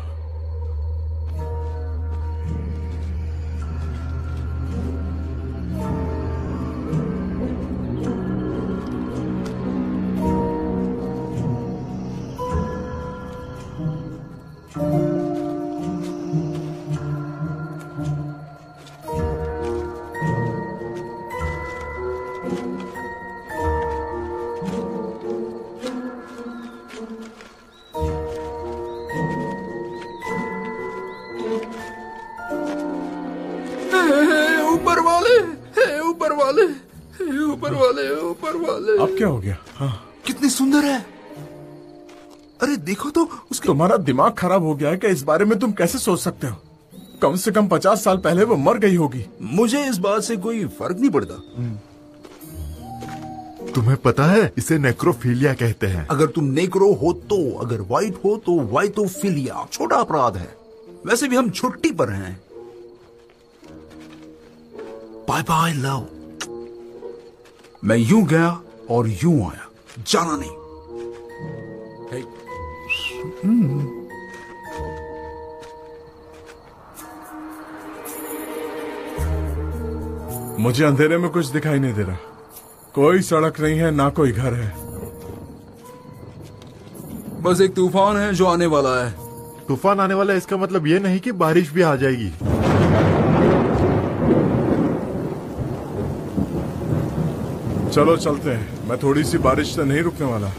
ऊपर वाले, ऊपर वाले। अब क्या हो गया? हाँ। कितनी सुंदर है। अरे देखो तो उसके। तुम्हारा दिमाग खराब हो गया है क्या? इस बारे में तुम कैसे सोच सकते हो? कम से कम 50 साल पहले वो मर गई होगी। मुझे इस बात से कोई फर्क नहीं पड़ता। तुम्हें पता है इसे नेक्रोफिलिया कहते हैं। अगर तुम नेक्रो हो तो, अगर वाइट हो तो वाइटोफिलिया छोटा अपराध है। वैसे भी हम छुट्टी पर हैं। Bye bye love. मैं यूं गया और यूं आया, जाना नहीं। मुझे अंधेरे में कुछ दिखाई नहीं दे रहा। कोई सड़क नहीं है, ना कोई घर है। बस एक तूफान है जो आने वाला है। तूफान आने वाला है इसका मतलब ये नहीं कि बारिश भी आ जाएगी। चलो चलते हैं। मैं थोड़ी सी बारिश से नहीं रुकने वाला।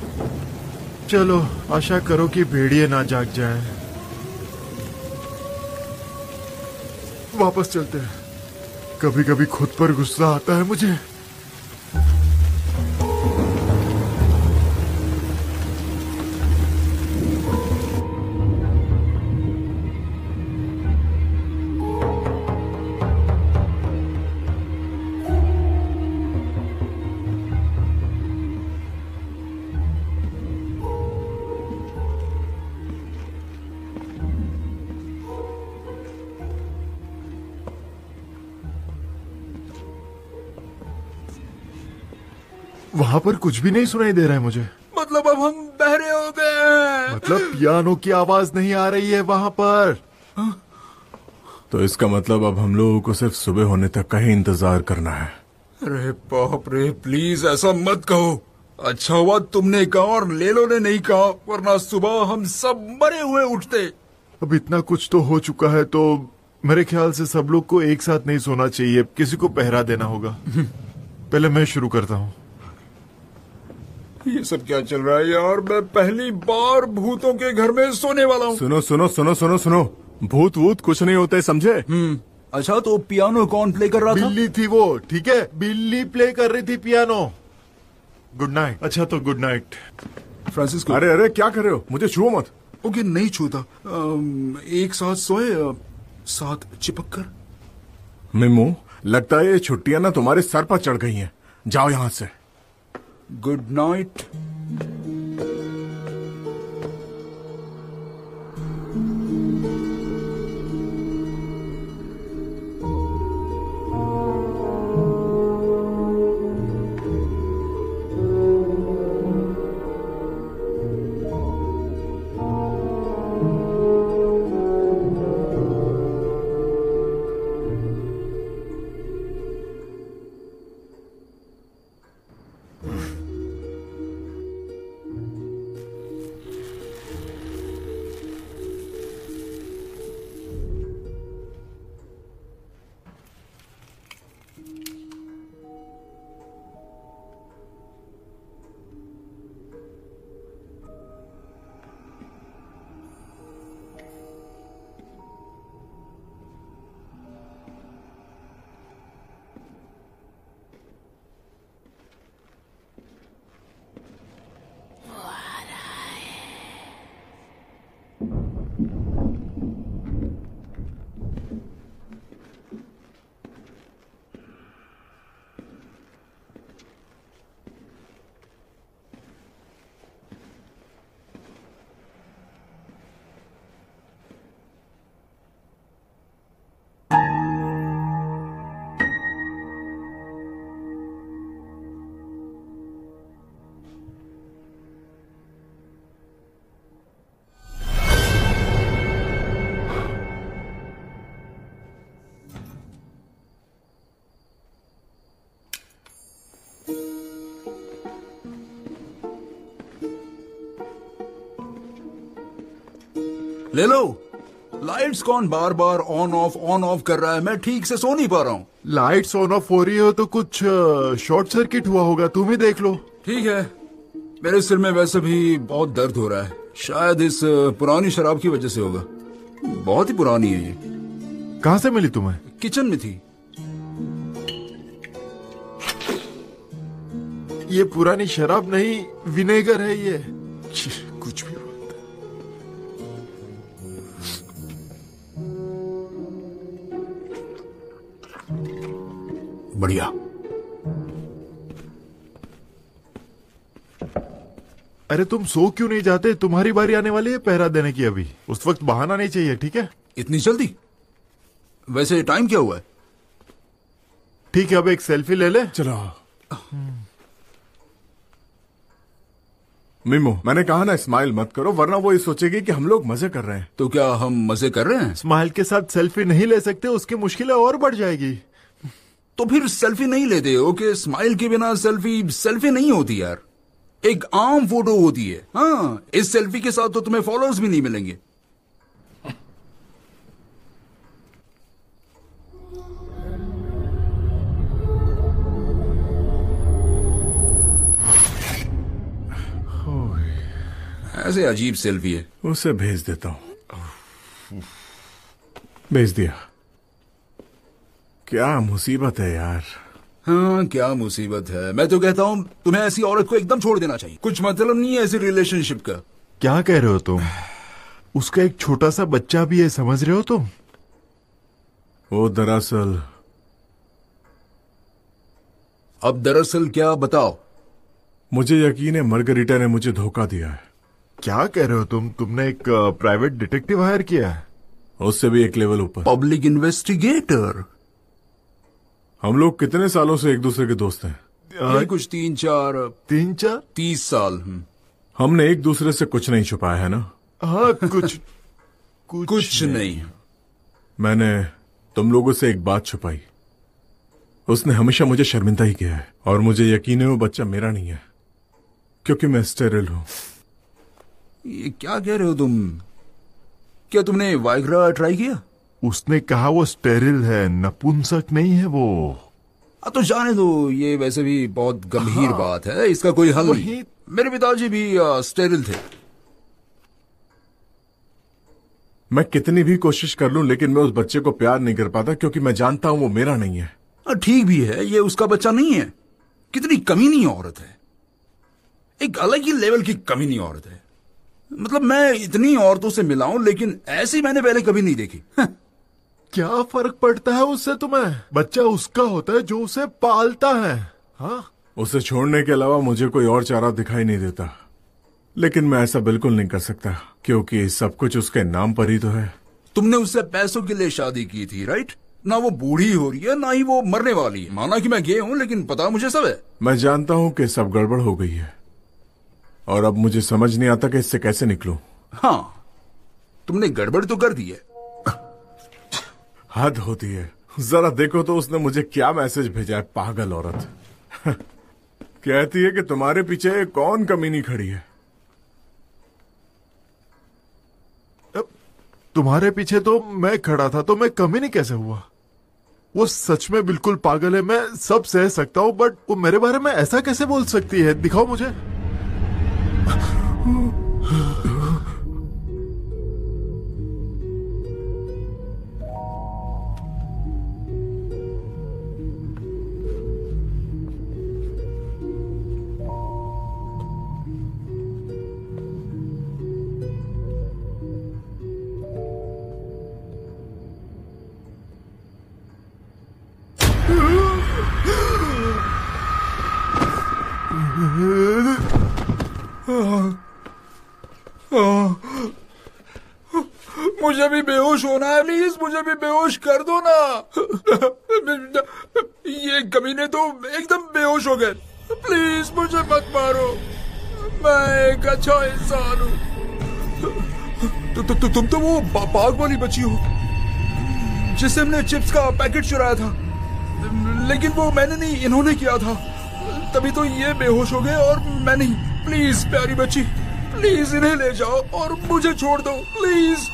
चलो आशा करो कि भेड़िए ना जाग जाए। वापस चलते हैं। कभी कभी खुद पर गुस्सा आता है मुझे। वहां पर कुछ भी नहीं सुनाई दे रहा है मुझे। मतलब अब हम बहरे हो गए हैं। मतलब पियानो की आवाज नहीं आ रही है वहां पर। तो इसका मतलब अब हम लोगों को सिर्फ सुबह होने तक का ही इंतजार करना है। अरे बाप रे, प्लीज ऐसा मत कहो। अच्छा हुआ तुमने कहा और लेलो ने नहीं कहा, वरना सुबह हम सब मरे हुए उठते। अब इतना कुछ तो हो चुका है, तो मेरे ख्याल से सब लोग को एक साथ नहीं सोना चाहिए। किसी को पहरा देना होगा। पहले मैं शुरू करता हूँ। ये सब क्या चल रहा है यार? मैं पहली बार भूतों के घर में सोने वाला हूँ। सुनो सुनो सुनो सुनो सुनो, भूत वूत कुछ नहीं होते, समझे? अच्छा तो पियानो कौन प्ले कर रहा था? बिल्ली थी वो, ठीक है? बिल्ली प्ले कर रही थी पियानो। Good night. अच्छा तो गुड नाइट फ्रांसिस्को। अरे अरे क्या कर रहे हो? मुझे छुओ मत। ओके नहीं छूता। एक साथ सोए, साथ चिपक कर। मिमू, लगता है ये छुट्टियां ना तुम्हारे सर पर चढ़ गई हैं। जाओ यहाँ से। Good night. ले लो। लाइट्स कौन बार बार ऑन ऑफ कर रहा है? मैं ठीक से सो नहीं पा रहा हूँ। लाइट्स ऑन ऑफ हो रही हो तो कुछ शॉर्ट सर्किट हुआ होगा, तुम ही देख लो। ठीक है, मेरे सिर में वैसे भी बहुत दर्द हो रहा है। शायद इस पुरानी शराब की वजह से होगा। बहुत ही पुरानी है ये। कहाँ से मिली तुम्हें? किचन में थी। ये पुरानी शराब नहीं, विनेगर है ये। कुछ भी बोलता। बढ़िया। अरे तुम सो क्यों नहीं जाते? तुम्हारी बारी आने वाली है पहरा देने की। अभी उस वक्त बहाना नहीं चाहिए, ठीक है? इतनी जल्दी? वैसे टाइम क्या हुआ है? ठीक है, अब एक सेल्फी ले ले। चलो। मीमो, मैंने कहा ना स्माइल मत करो, वरना वो ये सोचेगी कि हम लोग मजे कर रहे हैं। तो क्या हम मजे कर रहे हैं? स्माइल के साथ सेल्फी नहीं ले सकते, उसकी मुश्किलें और बढ़ जाएगी। तो फिर सेल्फी नहीं लेते हो कि स्माइल के बिना सेल्फी नहीं होती यार। एक आम फोटो होती है। हाँ, इस सेल्फी के साथ तो तुम्हें फॉलोअर्स भी नहीं मिलेंगे। ऐसे अजीब सेल्फी है। उसे भेज देता हूं। भेज दिया। क्या मुसीबत है यार। हाँ, क्या मुसीबत है। मैं तो कहता हूँ तुम्हें ऐसी औरत को एकदम छोड़ देना चाहिए। कुछ मतलब नहीं है ऐसी रिलेशनशिप का। क्या कह रहे हो तुम? उसका एक छोटा सा बच्चा भी है, समझ रहे हो तुम? वो दरअसल अब दरअसल क्या, बताओ। मुझे यकीन है मार्गरीटा ने मुझे धोखा दिया है। क्या कह रहे हो तुम? तुमने एक प्राइवेट डिटेक्टिव हायर किया है? उससे भी एक लेवल ऊपर। Public investigator. हम लोग कितने सालों से एक दूसरे के दोस्त हैं? कुछ 3-4 30 साल। हमने एक दूसरे से कुछ नहीं छुपाया है ना? हाँ, कुछ नहीं। मैंने तुम लोगों से एक बात छुपाई। उसने हमेशा मुझे शर्मिंदा ही किया है, और मुझे यकीन है वो बच्चा मेरा नहीं है, क्योंकि मैं स्टेरिल हूं। ये क्या कह रहे हो तुम? क्या तुमने वाइग्रा ट्राई किया? उसने कहा वो स्टेरिल है, नपुंसक नहीं है वो। तो जाने दो, ये वैसे भी बहुत गंभीर बात है, इसका कोई हल नहीं। मेरे पिताजी भी स्टेरिल थे। मैं कितनी भी कोशिश कर लूं, लेकिन मैं उस बच्चे को प्यार नहीं कर पाता, क्योंकि मैं जानता हूं वो मेरा नहीं है। ठीक भी है, ये उसका बच्चा नहीं है। कितनी कमीनी औरत है, एक अलग ही लेवल की कमीनी औरत है। मतलब मैं इतनी औरतों से मिला हूं, लेकिन ऐसी मैंने पहले कभी नहीं देखी। क्या फर्क पड़ता है उससे तुम्हें? बच्चा उसका होता है जो उसे पालता है। हाँ, उसे छोड़ने के अलावा मुझे कोई और चारा दिखाई नहीं देता, लेकिन मैं ऐसा बिल्कुल नहीं कर सकता, क्योंकि सब कुछ उसके नाम पर ही तो है। तुमने उससे पैसों के लिए शादी की थी, राइट? ना वो बूढ़ी हो रही है, ना ही वो मरने वाली है। माना कि मैं गे हूं, लेकिन पता मुझे सब है। मैं जानता हूं कि सब गड़बड़ हो गई है, और अब मुझे समझ नहीं आता कि इससे कैसे निकलूं। हाँ, तुमने गड़बड़ तो कर दी है। हद होती है। जरा देखो तो उसने मुझे क्या मैसेज भेजा है, पागल औरत। कहती है कि तुम्हारे पीछे कौन कमीनी खड़ी है। तुम्हारे पीछे तो मैं खड़ा था, तो मैं कमीनी कैसे हुआ? वो सच में बिल्कुल पागल है, मैं सब सह सकता हूँ, बट वो मेरे बारे में ऐसा कैसे बोल सकती है? दिखाओ मुझे। मुझे भी बेहोश होना है, प्लीज मुझे भी बेहोश कर दो ना। ये कमीने तो एकदम बेहोश हो गए। प्लीज मुझे मत मारो, मैं एक अच्छा इंसान हूँ। तुम तो वो पाग वाली बच्ची हो जिससे हमने चिप्स का पैकेट चुराया था, लेकिन वो मैंने नहीं, इन्होंने किया था। तभी तो ये बेहोश हो गए और मैं नहीं। प्लीज प्यारी बच्ची, प्लीज इन्हें ले जाओ और मुझे छोड़ दो, please.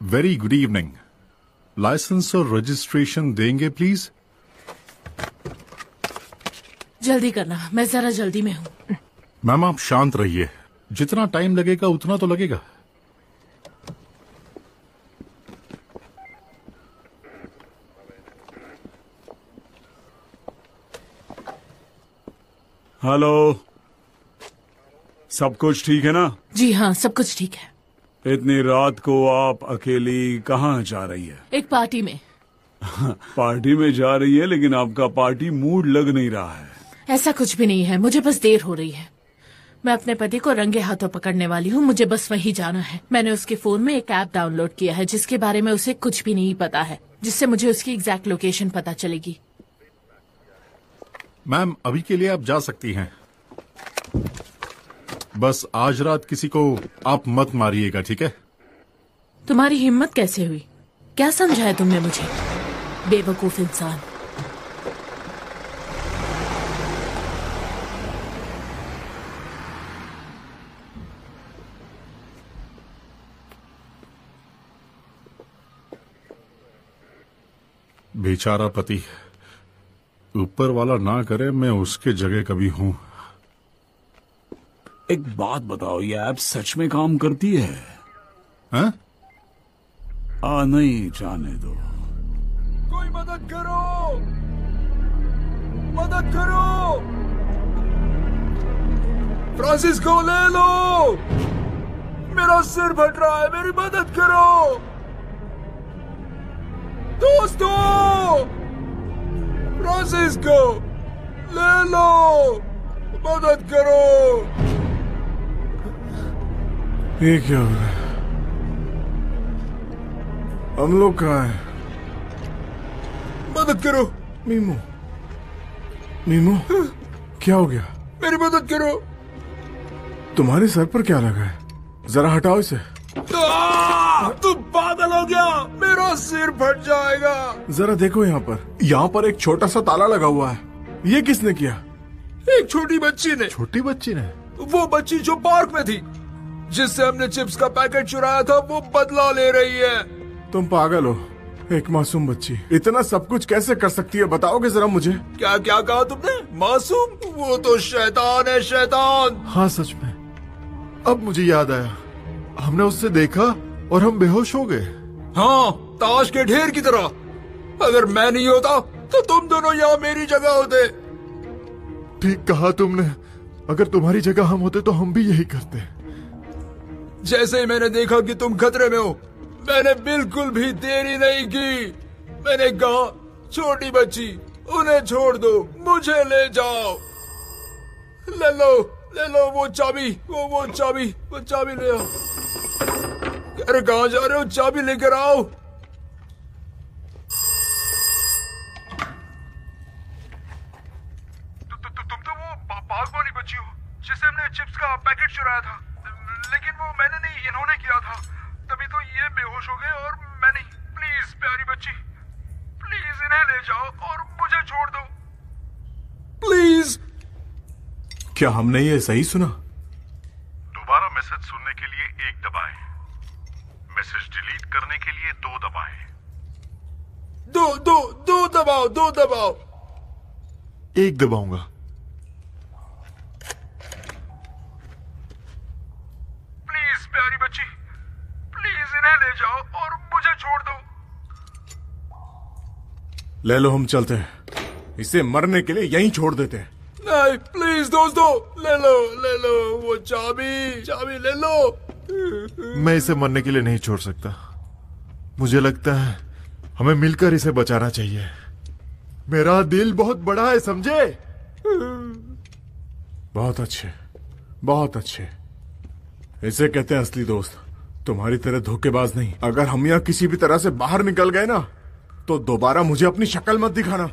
Very good evening. Licence और रजिस्ट्रेशन देंगे प्लीज? जल्दी करना, मैं जरा जल्दी में हूँ। मैम आप शांत रहिए, जितना टाइम लगेगा उतना तो लगेगा। हेलो, सब कुछ ठीक है ना? जी हाँ, सब कुछ ठीक है। इतनी रात को आप अकेली कहाँ जा रही है? एक पार्टी में। पार्टी में जा रही है, लेकिन आपका पार्टी मूड लग नहीं रहा है। ऐसा कुछ भी नहीं है, मुझे बस देर हो रही है। मैं अपने पति को रंगे हाथों पकड़ने वाली हूँ, मुझे बस वहीं जाना है। मैंने उसके फोन में एक ऐप डाउनलोड किया है जिसके बारे में उसे कुछ भी नहीं पता है, जिससे मुझे उसकी एग्जैक्ट लोकेशन पता चलेगी। मैम अभी के लिए आप जा सकती हैं, बस आज रात किसी को आप मत मारिएगा, ठीक है? तुम्हारी हिम्मत कैसे हुई? क्या समझा है तुमने मुझे, बेवकूफ इंसान? बेचारा पति, ऊपर वाला ना करे मैं उसके जगह कभी हूं। एक बात बताओ, ये ऐप सच में काम करती है? हैं? नहीं, जाने दो। कोई मदद करो, मदद करो। फ्रांसिस को ले लो, मेरा सिर फट रहा है, मेरी मदद करो दोस्तों। फ्रांसिस को ले लो, मदद करो। ये क्या हो रहा है? हम लोग कहाँ हैं? मदद करो। मीमू, मीमू, क्या हो गया? मेरी मदद करो। तुम्हारे सर पर क्या लगा है? जरा हटाओ इसे। तू पागल हो गया, मेरा सिर फट जाएगा। जरा देखो यहाँ पर एक छोटा सा ताला लगा हुआ है। ये किसने किया? एक छोटी बच्ची ने। छोटी बच्ची ने? वो बच्ची जो पार्क में थी, जिससे हमने चिप्स का पैकेट चुराया था, वो बदला ले रही है। तुम पागल हो, एक मासूम बच्ची इतना सब कुछ कैसे कर सकती है? बताओगे जरा मुझे। क्या क्या कहा तुमने? मासूम? वो तो शैतान है, शैतान। हाँ सच में, अब मुझे याद आया, हमने उससे देखा और हम बेहोश हो गए। हाँ, ताश के ढेर की तरह। अगर मैं नहीं होता तो तुम दोनों यहाँ मेरी जगह होते। ठीक कहा तुमने, अगर तुम्हारी जगह हम होते तो हम भी यही करते। जैसे ही मैंने देखा कि तुम खतरे में हो, मैंने बिल्कुल भी देरी नहीं की। मैंने कहा, छोटी बच्ची, उन्हें छोड़ दो, मुझे ले जाओ। ले लो वो चाबी, वो चाबी ले आओ। अरे कहाँ जा रहे हो? चाबी लेकर आओ। तुम तो वो पार्क वाली बच्ची हो जिसे हमने चिप्स का पैकेट चुराया था, लेकिन वो मैंने नहीं, इन्होंने किया था। तभी तो ये बेहोश हो गए और मैं नहीं। प्लीज प्यारी बच्ची, प्लीज इन्हें ले जाओ और मुझे छोड़ दो प्लीज। क्या हमने ये सही सुना? दोबारा मैसेज सुनने के लिए 1 दबाएं, मैसेज डिलीट करने के लिए 2 दबाएं। दो दबाओ। 1 दबाऊंगा। प्लीज प्यारी बच्ची, प्लीज इन्हें ले जाओ और मुझे छोड़ दो। ले लो, हम चलते हैं। इसे मरने के लिए यहीं छोड़ देते हैं। नहीं प्लीज दोस्तों, ले लो वो चाबी ले लो। मैं इसे मरने के लिए नहीं छोड़ सकता। मुझे लगता है हमें मिलकर इसे बचाना चाहिए। मेरा दिल बहुत बड़ा है, समझे? बहुत अच्छे, बहुत अच्छे। इसे कहते हैं असली दोस्त, तुम्हारी तरह धोखेबाज नहीं। अगर हम यहाँ किसी भी तरह से बाहर निकल गए ना, तो दोबारा मुझे अपनी शक्ल मत दिखाना।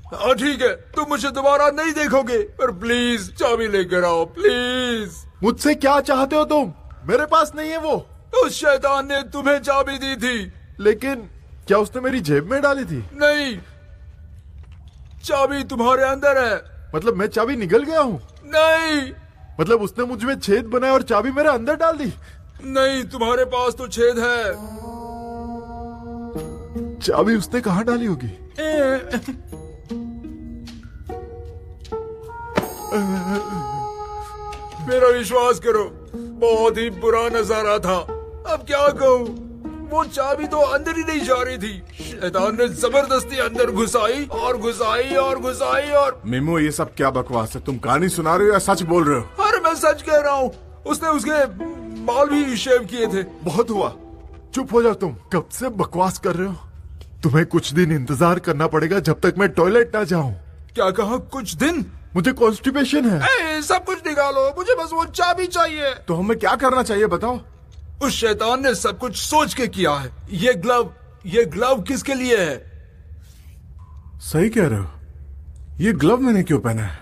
हाँ ठीक है, तुम मुझे दोबारा नहीं देखोगे, पर प्लीज चाबी लेकर आओ, प्लीज। मुझसे क्या चाहते हो तुम? मेरे पास नहीं है वो। उस शैतान ने तुम्हें चाबी दी थी। लेकिन क्या उसने मेरी जेब में डाली थी? नहीं, चाबी तुम्हारे अंदर है। मतलब मैं चाबी निगल गया हूँ? नहीं। मतलब उसने मुझ में छेद बनाया और चाबी मेरे अंदर डाल दी? नहीं, तुम्हारे पास तो छेद है। चाबी उसने कहाँ डाली होगी? मेरा विश्वास करो, बहुत ही बुरा नजारा था। अब क्या कहूँ, वो चाबी तो अंदर ही नहीं जा रही थी। शैतान ने जबरदस्ती अंदर घुसाई और घुसाई और घुसाई और। मीमू, ये सब क्या बकवास है? तुम कहानी सुना रहे हो या सच बोल रहे हो? अरे मैं सच कह रहा हूँ, उसने उसके बाल भी शेव किए थे। बहुत हुआ, चुप हो जाओ तुम। कब से बकवास कर रहे हो? तुम्हें कुछ दिन इंतजार करना पड़ेगा जब तक मैं टॉयलेट ना जाऊं। क्या कहा? कुछ दिन? मुझे कॉन्स्टिपेशन है। सब कुछ निकालो, मुझे बस वो चाबी चाहिए। तो हमें क्या करना चाहिए बताओ? उस शैतान ने सब कुछ सोच के किया है। ये ग्लव किसके लिए है? सही कह रहे हो, ये ग्लव मैंने क्यों पहना है?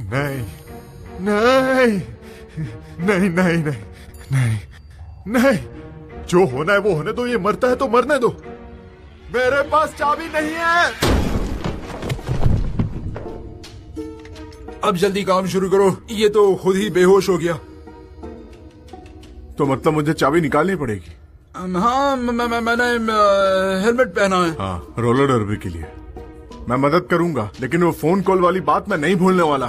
नहीं नहीं नहीं नहीं नहीं नहीं नहीं, जो होना है वो होने दो। ये मरता है तो मरने दो। मेरे पास चाबी नहीं है। अब जल्दी काम शुरू करो, ये तो खुद ही बेहोश हो गया। तो मतलब मुझे चाबी निकालनी पड़ेगी? हाँ, मैंने हेलमेट पहना है। हाँ, रोलर डर्बी के लिए मैं मदद करूंगा, लेकिन वो फोन कॉल वाली बात मैं नहीं भूलने वाला।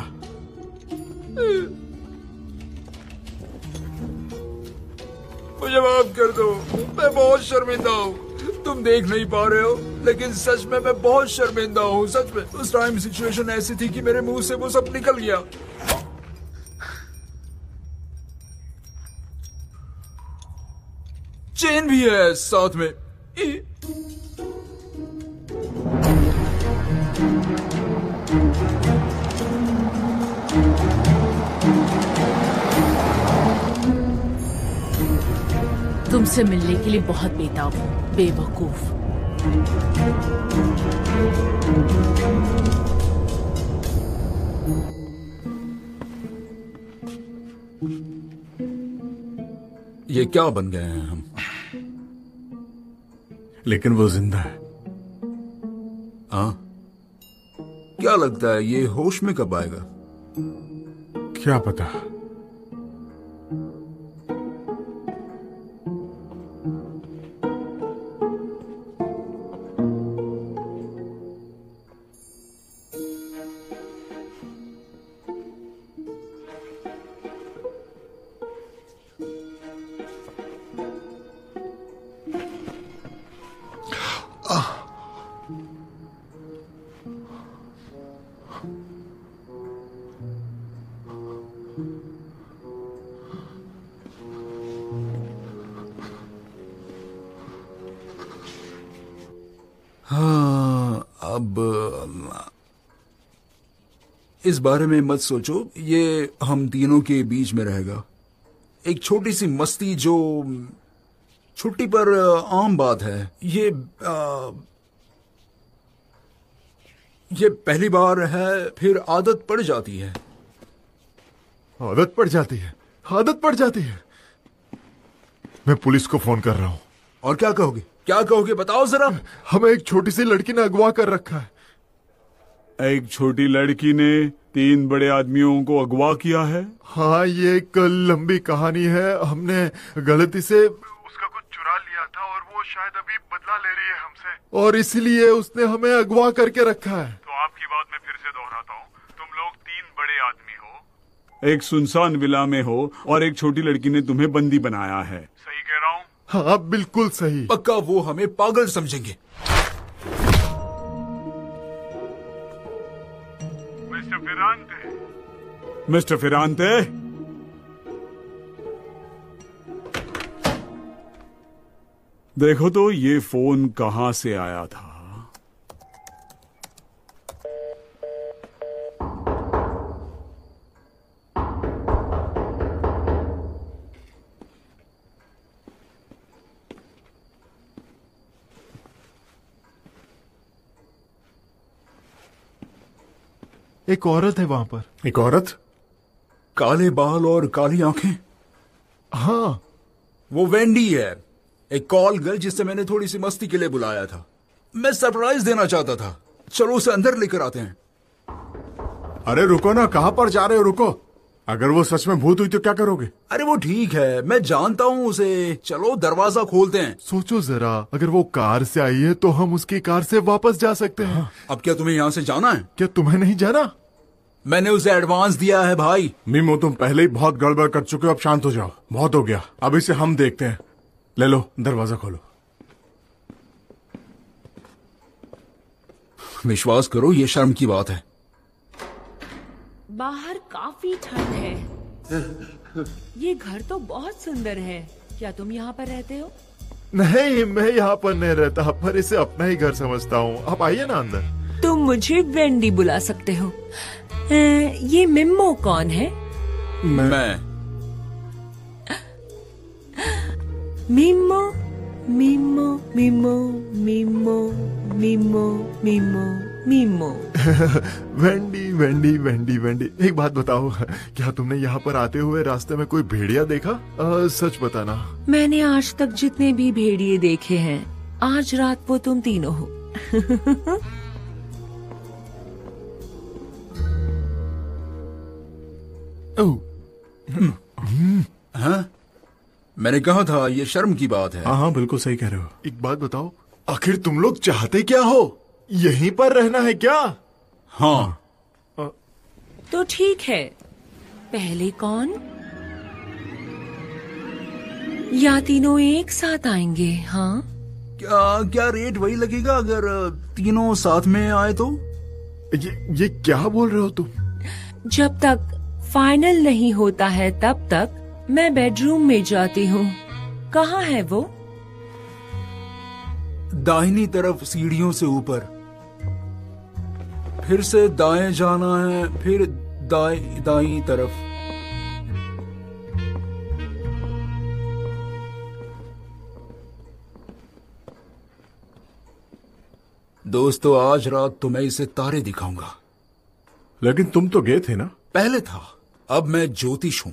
मुझे माफ कर दो, मैं बहुत शर्मिंदा हूँ। तुम देख नहीं पा रहे हो, लेकिन सच में मैं बहुत शर्मिंदा हूँ। सच में उस टाइम सिचुएशन ऐसी थी कि मेरे मुंह से वो सब निकल गया। चेन भी है साथ में। तुमसे मिलने के लिए बहुत बेताब हूँ, बेवकूफ। ये क्या बन गए हैं हम? लेकिन वो जिंदा है। हाँ, क्या लगता है ये होश में कब आएगा? क्या पता। हाँ, अब इस बारे में मत सोचो, ये हम तीनों के बीच में रहेगा। एक छोटी सी मस्ती जो छुट्टी पर आम बात है। ये पहली बार है, फिर आदत पड़ जाती है। आदत पड़ जाती है, आदत पड़ जाती है। मैं पुलिस को फोन कर रहा हूँ। और क्या कहोगे? क्या कहोगे बताओ जरा। हमें एक छोटी सी लड़की ने अगवा कर रखा है। एक छोटी लड़की ने 3 बड़े आदमियों को अगवा किया है? हाँ, ये एक लंबी कहानी है। हमने गलती से उसका कुछ चुरा लिया था और वो शायद अभी बदला ले रही है हमसे, और इसलिए उसने हमें अगवा करके रखा है। तो आपकी बात मैं फिर से दोहराता हूँ, तुम लोग 3 बड़े आदमी हो, एक सुनसान विला में हो और एक छोटी लड़की ने तुम्हें बंदी बनाया है। सही कह रहा हूँ? हाँ, बिल्कुल सही। पक्का वो हमें पागल समझेंगे। मिस्टर फिरांते, मिस्टर फिरांते, देखो तो ये फोन कहां से आया था। एक औरत है वहां पर। एक औरत? काले बाल और काली आंखें। हाँ, वो वेंडी है, एक कॉल गर्ल जिससे मैंने थोड़ी सी मस्ती के लिए बुलाया था। मैं सरप्राइज देना चाहता था। चलो उसे अंदर लेकर आते हैं। अरे रुको ना, कहां पर जा रहे हो? रुको। अगर वो सच में भूत हुई तो क्या करोगे? अरे वो ठीक है, मैं जानता हूँ उसे। चलो दरवाजा खोलते हैं। सोचो जरा, अगर वो कार से आई है तो हम उसकी कार से वापस जा सकते हैं। अब क्या तुम्हें यहाँ से जाना है? क्या तुम्हें नहीं जाना? मैंने उसे एडवांस दिया है भाई। मीमो, तुम पहले ही बहुत गड़बड़ कर चुके हो, अब शांत हो जाओ। बहुत हो गया, अब इसे हम देखते हैं। ले लो, दरवाजा खोलो। विश्वास करो, ये शर्म की बात है। बाहर काफी ठंड है। ये घर तो बहुत सुंदर है। क्या तुम यहाँ पर रहते हो? नहीं, मैं यहाँ पर नहीं रहता, पर इसे अपना ही घर समझता हूँ। आप आइए ना अंदर। तुम मुझे वेंडी बुला सकते हो। ये मिम्मो कौन है? मैं। मिम्मो मिम्मो मिम्मो मिम्मो मिम्मो मिम्मो मिम्मो। वेंडी वेंडी वेंडी वेंडी, एक बात बताओ, क्या तुमने यहाँ पर आते हुए रास्ते में कोई भेड़िया देखा? सच बताना। मैंने आज तक जितने भी भेड़िए देखे हैं, आज रात वो तुम तीनों हो। हाँ? मैंने कहा था ये शर्म की बात है। हाँ हाँ, बिल्कुल सही कह रहे हो। एक बात बताओ, आखिर तुम लोग चाहते क्या हो? यहीं पर रहना है क्या? हाँ। तो ठीक है, पहले कौन? या तीनों एक साथ आएंगे? हाँ, क्या रेट वही लगेगा अगर तीनों साथ में आए तो? ये क्या बोल रहे हो तुम? जब तक फाइनल नहीं होता है तब तक मैं बेडरूम में जाती हूँ। कहाँ है वो? दाहिनी तरफ सीढ़ियों से ऊपर, फिर से दाएं जाना है, फिर दाईं तरफ। दोस्तों, आज रात तो मैं इसे तारे दिखाऊंगा। लेकिन तुम तो गए थे ना? पहले था, अब मैं ज्योतिष हूं।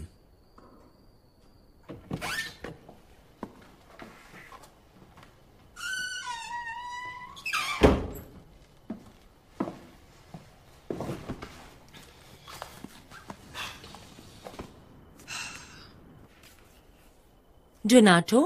डोनाटो?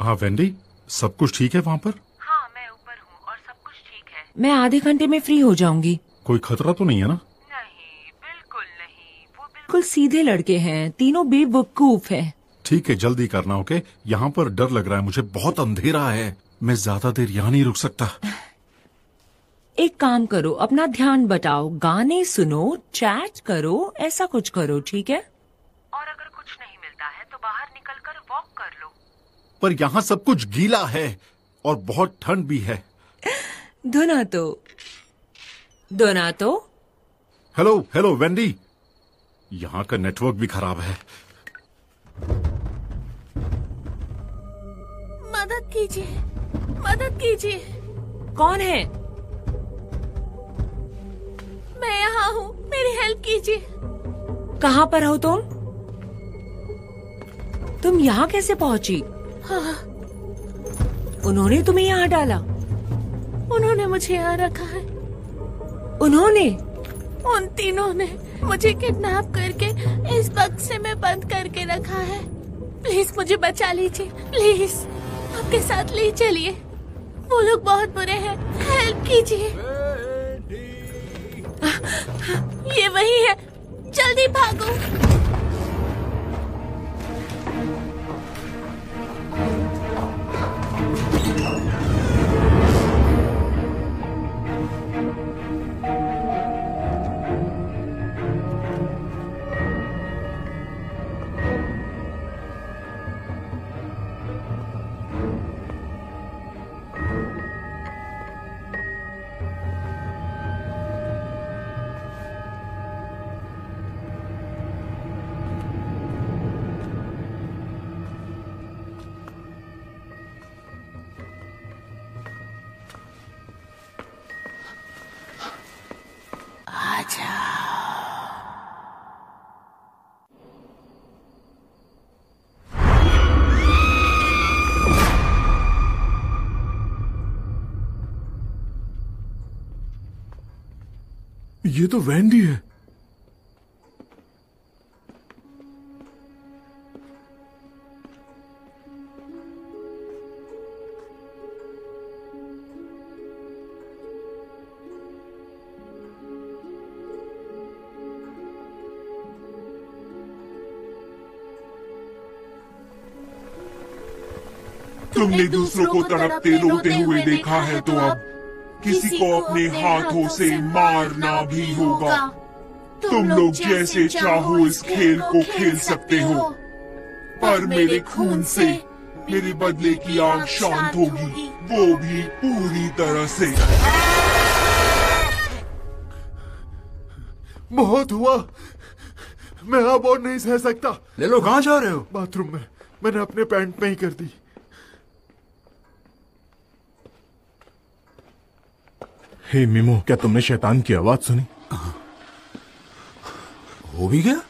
हाँ वेंडी, सब कुछ ठीक है वहाँ पर? हाँ, मैं ऊपर हूँ और सब कुछ ठीक है। मैं आधे घंटे में फ्री हो जाऊंगी। कोई खतरा तो नहीं है ना? नहीं, बिल्कुल नहीं। वो बिल्कुल सीधे लड़के हैं, तीनों बेवकूफ हैं। ठीक है, जल्दी करना। ओके, यहाँ पर डर लग रहा है मुझे, बहुत अंधेरा है। मैं ज्यादा देर यहाँ नहीं रुक सकता। एक काम करो, अपना ध्यान बटाओ, गाने सुनो, चैट करो, ऐसा कुछ करो, ठीक है? और अगर कुछ नहीं मिलता है तो बाहर निकलकर वॉक कर लो। पर यहाँ सब कुछ गीला है और बहुत ठंड भी है। डोनाटो? हेलो वेंडी, यहाँ का नेटवर्क भी खराब है। मदद कीजिए, मदद कीजिए। कौन है? मैं यहाँ हूँ, मेरी हेल्प कीजिए। कहाँ पर हो तुम? तुम यहाँ कैसे पहुँची? हाँ। उन्होंने तुम्हें यहाँ डाला? उन्होंने मुझे यहाँ रखा है। उन्होंने? उन तीनों ने मुझे किडनैप करके इस बक्से में बंद करके रखा है। प्लीज मुझे बचा लीजिए, प्लीज आपके साथ ले चलिए। वो लोग बहुत बुरे हैं, हेल्प कीजिए। ये वही है, जल्दी भागो। ये तो वेंडी है। तुमने दूसरों को तड़पते रोते हुए देखा है तो अब किसी को अपने हाथों से मारना भी होगा। तुम लोग जैसे चाहो इस खेल को खेल सकते हो, पर मेरे खून से मेरे बदले की आग शांत होगी, वो भी पूरी तरह से। बहुत हुआ, मैं अब और नहीं सह सकता। ले लो, कहाँ जा रहे हो? बाथरूम में, मैंने अपने पैंट में ही कर दी। हे मीमो, क्या तुमने शैतान की आवाज सुनी? हो भी गया?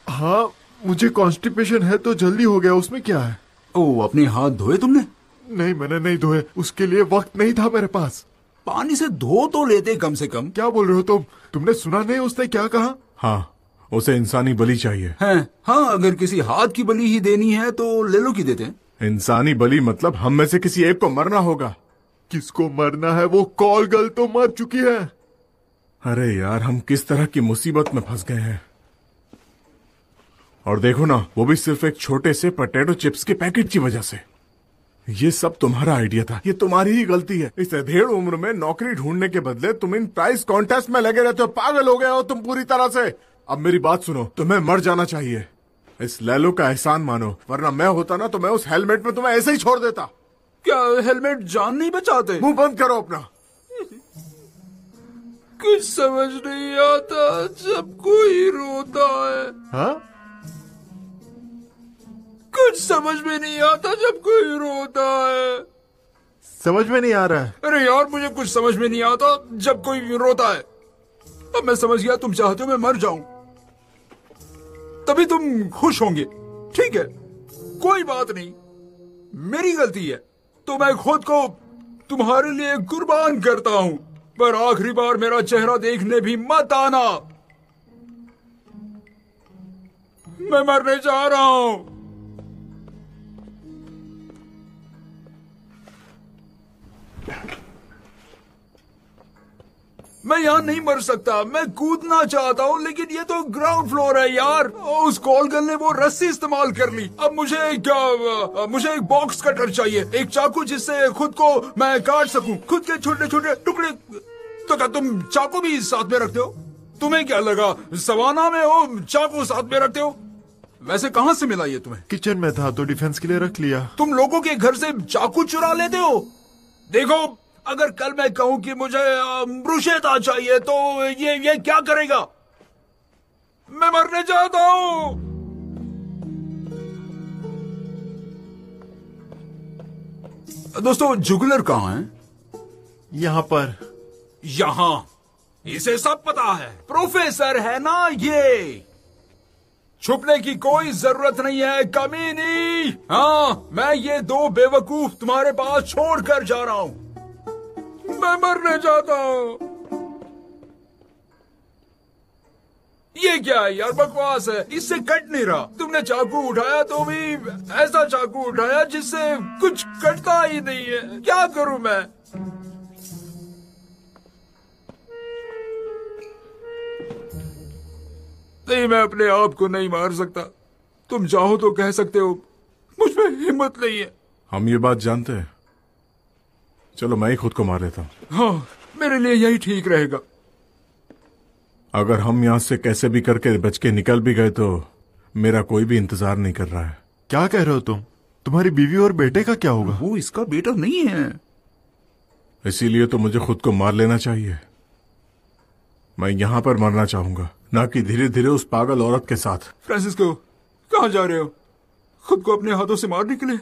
हाँ, मुझे कॉन्स्टिपेशन है तो जल्दी हो गया, उसमें क्या है? ओ, अपने हाथ धोए तुमने? नहीं, मैंने नहीं धोए, उसके लिए वक्त नहीं था मेरे पास। पानी से धो तो लेते कम से कम। क्या बोल रहे हो तुम? तुमने सुना नहीं उसने क्या कहा? हाँ, उसे इंसानी बलि चाहिए है। हाँ, अगर किसी हाथ की बलि ही देनी है तो ले लो की देते हैं। इंसानी बलि मतलब हम में से किसी एक को मरना होगा। किसको मरना है? वो कॉल गर्ल तो मर चुकी है। अरे यार, हम किस तरह की मुसीबत में फंस गए हैं। और देखो ना, वो भी सिर्फ एक छोटे से पोटैटो चिप्स के पैकेट की वजह से। ये सब तुम्हारा आइडिया था, ये तुम्हारी ही गलती है। इस अधेड़ उम्र में नौकरी ढूंढने के बदले तुम इन प्राइस कॉन्टेस्ट में लगे रहते हो। पागल हो गए हो तुम पूरी तरह से। अब मेरी बात सुनो, तुम्हें मर जाना चाहिए। इस लैलो का एहसान मानो, वरना मैं होता ना तो मैं उस हेलमेट में तुम्हें ऐसे ही छोड़ देता। क्या हेलमेट जान नहीं बचाते? मुंह बंद करो अपना। कुछ समझ नहीं आता जब कोई रोता है। हाँ? कुछ समझ में नहीं आता जब कोई रोता है। समझ में नहीं आ रहा है? अरे यार, मुझे कुछ समझ में नहीं आता जब कोई रोता है। अब मैं समझ गया, तुम चाहते हो मैं मर जाऊं, तभी तुम खुश होंगे। ठीक है, कोई बात नहीं, मेरी गलती है तो मैं खुद को तुम्हारे लिए कुर्बान करता हूं, पर आखिरी बार मेरा चेहरा देखने भी मत आना। मैं मरने जा रहा हूं। मैं यहाँ नहीं मर सकता। मैं कूदना चाहता हूँ, लेकिन ये तो ग्राउंड फ्लोर है यार। उस कॉल गर्ल ने वो रस्सी इस्तेमाल कर ली। अब मुझे एक बॉक्स कटर चाहिए, एक चाकू जिससे खुद को मैं काट सकूं, खुद के छोटे छोटे टुकड़े। तो क्या तुम चाकू भी साथ में रखते हो? तुम्हें क्या लगा सवाना में हो, चाकू साथ में रखते हो? वैसे कहाँ से मिला ये तुम्हें? किचन में था तो डिफेंस के लिए रख लिया। तुम लोगों के घर से चाकू चुरा लेते हो? देखो, अगर कल मैं कहूं कि मुझे ब्रुशेता चाहिए तो ये क्या करेगा? मैं मरने चाहता हूं। दोस्तों, जुगलर कहाँ है? यहाँ पर। यहाँ? इसे सब पता है, प्रोफेसर है ना ये। छुपने की कोई जरूरत नहीं है कमीनी। हाँ, मैं ये दो बेवकूफ तुम्हारे पास छोड़कर जा रहा हूं। मैं मरने जाता हूं। ये क्या है यार, बकवास है, इससे कट नहीं रहा। तुमने चाकू उठाया तो भी ऐसा चाकू उठाया जिससे कुछ कटता ही नहीं है। क्या करूं मैं? नहीं, मैं अपने आप को नहीं मार सकता। तुम चाहो तो कह सकते हो, मुझ में हिम्मत नहीं है। हम ये बात जानते हैं। चलो मैं ही खुद को मार लेता हूँ। हाँ, मेरे लिए यही ठीक रहेगा। अगर हम यहाँ से कैसे भी करके बच के निकल भी गए तो मेरा कोई भी इंतजार नहीं कर रहा है। क्या कह रहे हो तुम? तुम्हारी बीवी और बेटे का क्या होगा? वो इसका बेटा नहीं है। इसीलिए तो मुझे खुद को मार लेना चाहिए। मैं यहाँ पर मरना चाहूंगा, ना कि धीरे धीरे उस पागल औरत के साथ। फ्रांसिस्को, कहाँ जा रहे हो? खुद को अपने हाथों से मारने के लिए?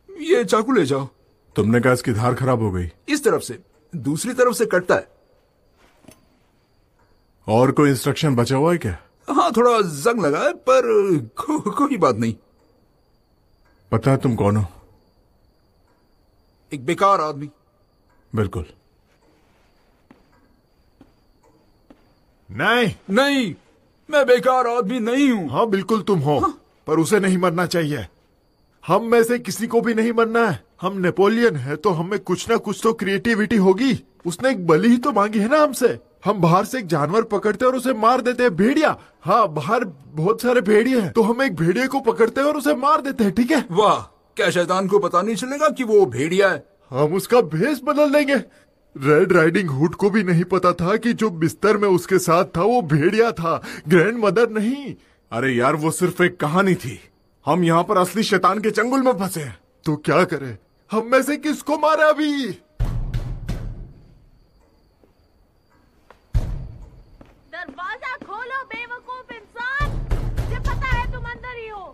ये चाकू ले जाओ। तुमने कहा इसकी धार खराब हो गई। इस तरफ से, दूसरी तरफ से कटता है। और कोई इंस्ट्रक्शन बचा हुआ है क्या? हाँ, थोड़ा जंग लगा है, पर कोई बात नहीं। पता है तुम कौन हो? एक बेकार आदमी। बिल्कुल नहीं, मैं बेकार आदमी नहीं हूँ। हाँ, बिल्कुल तुम हो। हाँ। पर उसे नहीं मरना चाहिए। हम में से किसी को भी नहीं मरना है। हम नेपोलियन है तो हमें कुछ ना कुछ तो क्रिएटिविटी होगी। उसने एक बलि ही तो मांगी है ना हमसे। हम बाहर से एक जानवर पकड़ते और उसे मार देते हैं। भेड़िया। हाँ, बाहर बहुत सारे भेड़िए हैं तो हम एक भेड़िए को पकड़ते हैं और उसे मार देते हैं। ठीक है? वाह, क्या शैतान को पता नहीं चलेगा कि वो भेड़िया है? हम उसका भेष बदल देंगे। रेड राइडिंग हुड को भी नहीं पता था कि जो बिस्तर में उसके साथ था वो भेड़िया था, ग्रैंड मदर नहीं। अरे यार, वो सिर्फ एक कहानी थी। हम यहाँ पर असली शैतान के चंगुल में फंसे हैं। तो क्या करें? हम में से किसको मारे अभी? दरवाजा खोलो बेवकूफ इंसान, मुझे पता है तुम अंदर ही हो।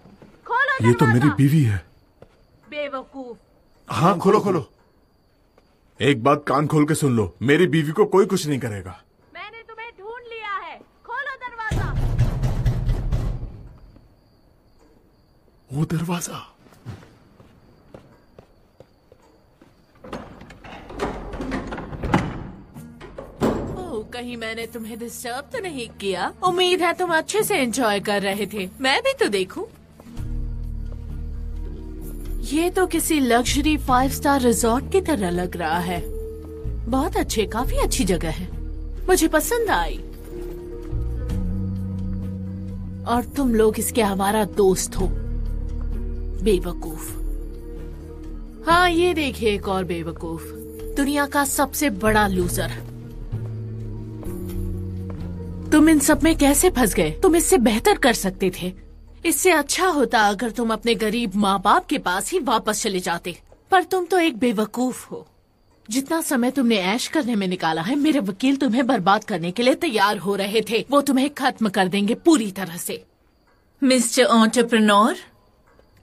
खोलो ये तो मेरी बीवी है। बेवकूफ। हाँ, खोलो खोलो। एक बात कान खोल के सुन लो, मेरी बीवी को कोई कुछ नहीं करेगा। मैंने तुम्हें ढूंढ लिया है, खोलो दरवाजा। वो दरवाजा। ओह, कहीं मैंने तुम्हें डिस्टर्ब तो नहीं किया? उम्मीद है तुम अच्छे से एंजॉय कर रहे थे। मैं भी तो देखूं। ये तो किसी लग्जरी 5 स्टार रिजॉर्ट की तरह लग रहा है। बहुत अच्छे, काफी अच्छी जगह है, मुझे पसंद आई। और तुम लोग इसके हमारा दोस्त हो, बेवकूफ। हाँ, ये देखिए एक और बेवकूफ, दुनिया का सबसे बड़ा लूजर। तुम इन सब में कैसे फंस गए? तुम इससे बेहतर कर सकते थे। इससे अच्छा होता अगर तुम अपने गरीब माँ बाप के पास ही वापस चले जाते, पर तुम तो एक बेवकूफ हो। जितना समय तुमने ऐश करने में निकाला है, मेरे वकील तुम्हें बर्बाद करने के लिए तैयार हो रहे थे। वो तुम्हें खत्म कर देंगे पूरी तरह से। मिस्टर एंटरप्रेन्योर,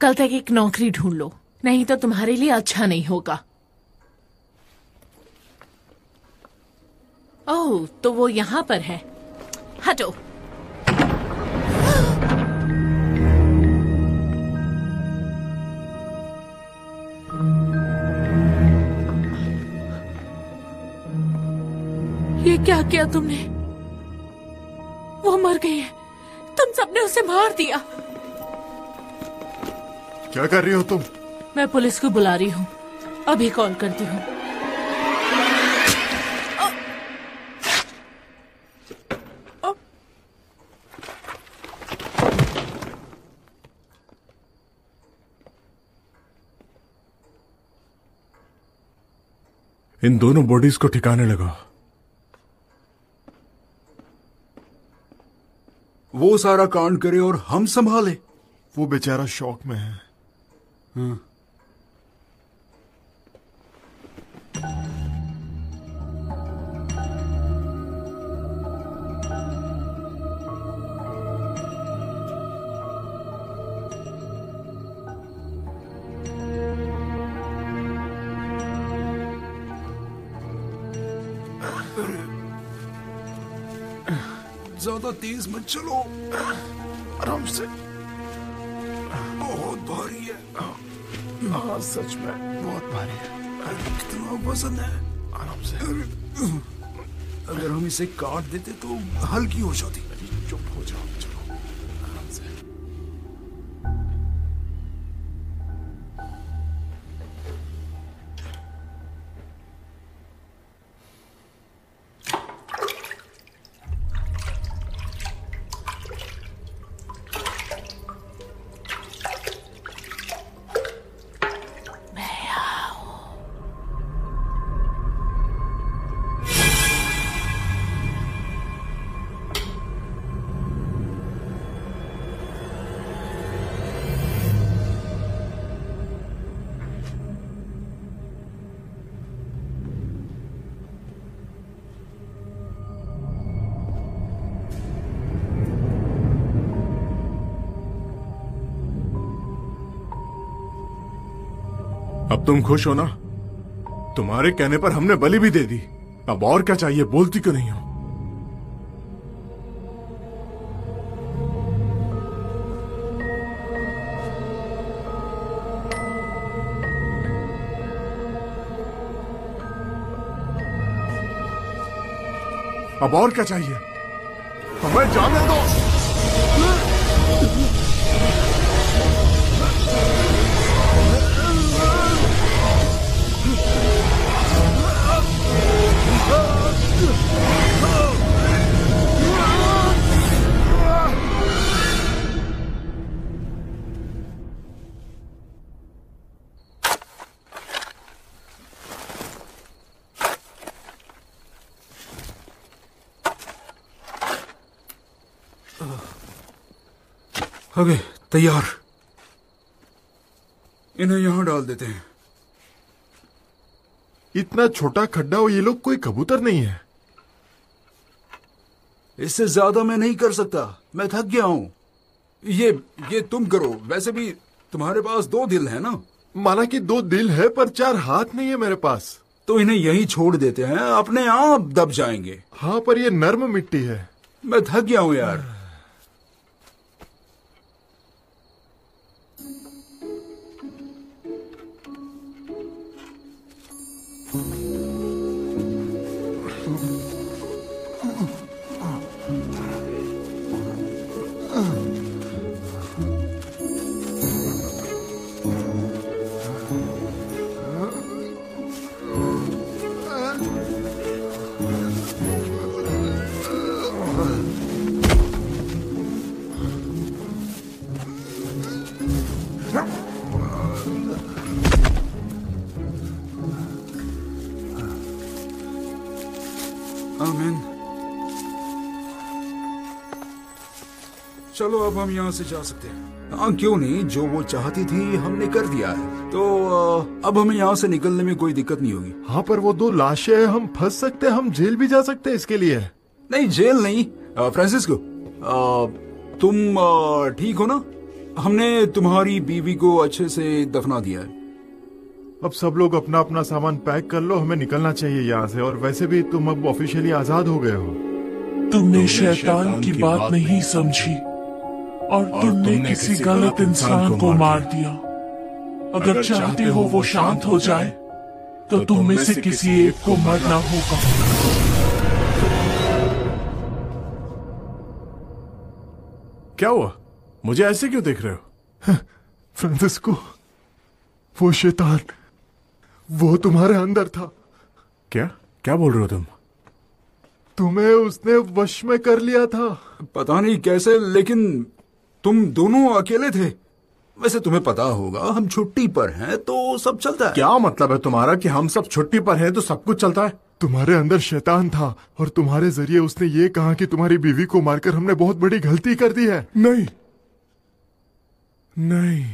कल तक एक नौकरी ढूंढ लो, नहीं तो तुम्हारे लिए अच्छा नहीं होगा। ओह, तो वो यहाँ पर है। हटो। ये क्या किया तुमने? वो मर गई है, तुम सबने उसे मार दिया। क्या कर रही हो तुम? मैं पुलिस को बुला रही हूँ, अभी कॉल करती हूँ। इन दोनों बॉडीज को ठिकाने लगा। वो सारा कांड करे और हम संभाले। वो बेचारा शौक में है। हाँ। ज्यादा तेज मत चलो, आराम से। बहुत भारी है। हाँ, सच में बहुत भारी है। कितना वजन है? आराम से। अगर हम इसे काट देते तो हल्की हो जाती। चुप हो जाओ, चलो आराम से। अब तुम खुश हो ना? तुम्हारे कहने पर हमने बलि भी दे दी। अब और क्या चाहिए? बोलती क्यों नहीं हो? अब और क्या चाहिए? हमें जाने दो। ओके, तैयार। इन्हें यहां डाल देते हैं। इतना छोटा खड्डा हो, ये लोग कोई कबूतर नहीं है। इससे ज्यादा मैं नहीं कर सकता, मैं थक गया हूं। ये तुम करो। वैसे भी तुम्हारे पास 2 दिल है ना? माना कि 2 दिल है, पर 4 हाथ नहीं है मेरे पास। तो इन्हें यहीं छोड़ देते हैं, अपने आप दब जाएंगे। हाँ, पर ये नर्म मिट्टी है। मैं थक गया हूं यार। आमीन। चलो अब हम यहाँ से जा सकते हैं। हाँ, क्यों नहीं, जो वो चाहती थी हमने कर दिया है, तो अब हमें यहाँ से निकलने में कोई दिक्कत नहीं होगी। हाँ, पर वो 2 लाशें हैं, हम फंस सकते हैं, हम जेल भी जा सकते हैं इसके लिए। नहीं, जेल नहीं। फ्रांसिस्को, तुम ठीक हो ना? हमने तुम्हारी बीवी को अच्छे से दफना दिया है। अब सब लोग अपना अपना सामान पैक कर लो, हमें निकलना चाहिए यहाँ से। और वैसे भी तुम अब ऑफिशियली आजाद हो गए हो। तुमने शैतान की बात नहीं समझी और तुमने किसी गलत इंसान को मार दिया। अगर चाहते हो वो शांत हो जाए तो तुम में से किसी एक को मरना होगा। क्या हुआ? मुझे ऐसे क्यों देख रहे हो? फ्रांसिस्को, वो शैतान, वो तुम्हारे अंदर था। क्या क्या बोल रहे हो तुम? तुम्हें उसने वश में कर लिया था। पता नहीं कैसे, लेकिन तुम दोनों अकेले थे। वैसे तुम्हें पता होगा हम छुट्टी पर हैं, तो सब चलता है। क्या मतलब है तुम्हारा कि हम सब छुट्टी पर हैं तो सब कुछ चलता है? तुम्हारे अंदर शैतान था और तुम्हारे जरिए उसने ये कहा कि तुम्हारी बीवी को मारकर हमने बहुत बड़ी गलती कर दी है। नहीं नहीं,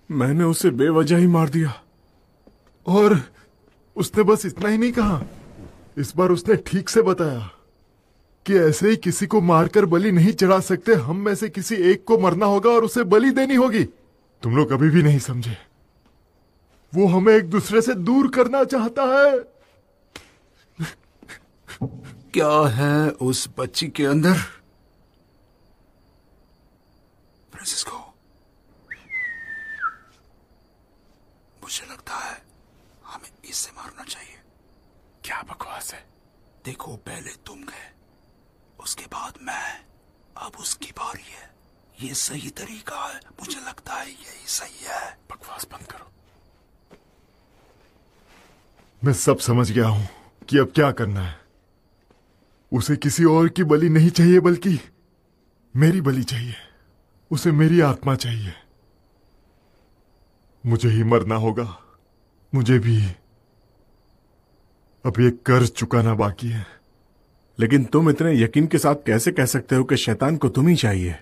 मैंने उसे बेवजह ही मार दिया। और उसने बस इतना ही नहीं कहा, इस बार उसने ठीक से बताया कि ऐसे ही किसी को मारकर बलि नहीं चढ़ा सकते, हम में से किसी एक को मरना होगा और उसे बलि देनी होगी। तुम लोग कभी भी नहीं समझे। वो हमें एक दूसरे से दूर करना चाहता है। क्या है उस बच्ची के अंदर? फ्रांसिस्को, मुझे लगता है हमें इससे मारना चाहिए। क्या बकवास है? देखो, पहले तुम गए, उसके बाद मैं, अब उसकी बारी है। ये सही तरीका है, मुझे लगता है यही सही है। बकवास बंद करो। मैं सब समझ गया हूं कि अब क्या करना है। उसे किसी और की बलि नहीं चाहिए, बल्कि मेरी बलि चाहिए। उसे मेरी आत्मा चाहिए। मुझे ही मरना होगा। मुझे भी अब ये कर्ज चुकाना बाकी है। लेकिन तुम इतने यकीन के साथ कैसे कह सकते हो कि शैतान को तुम ही चाहिए?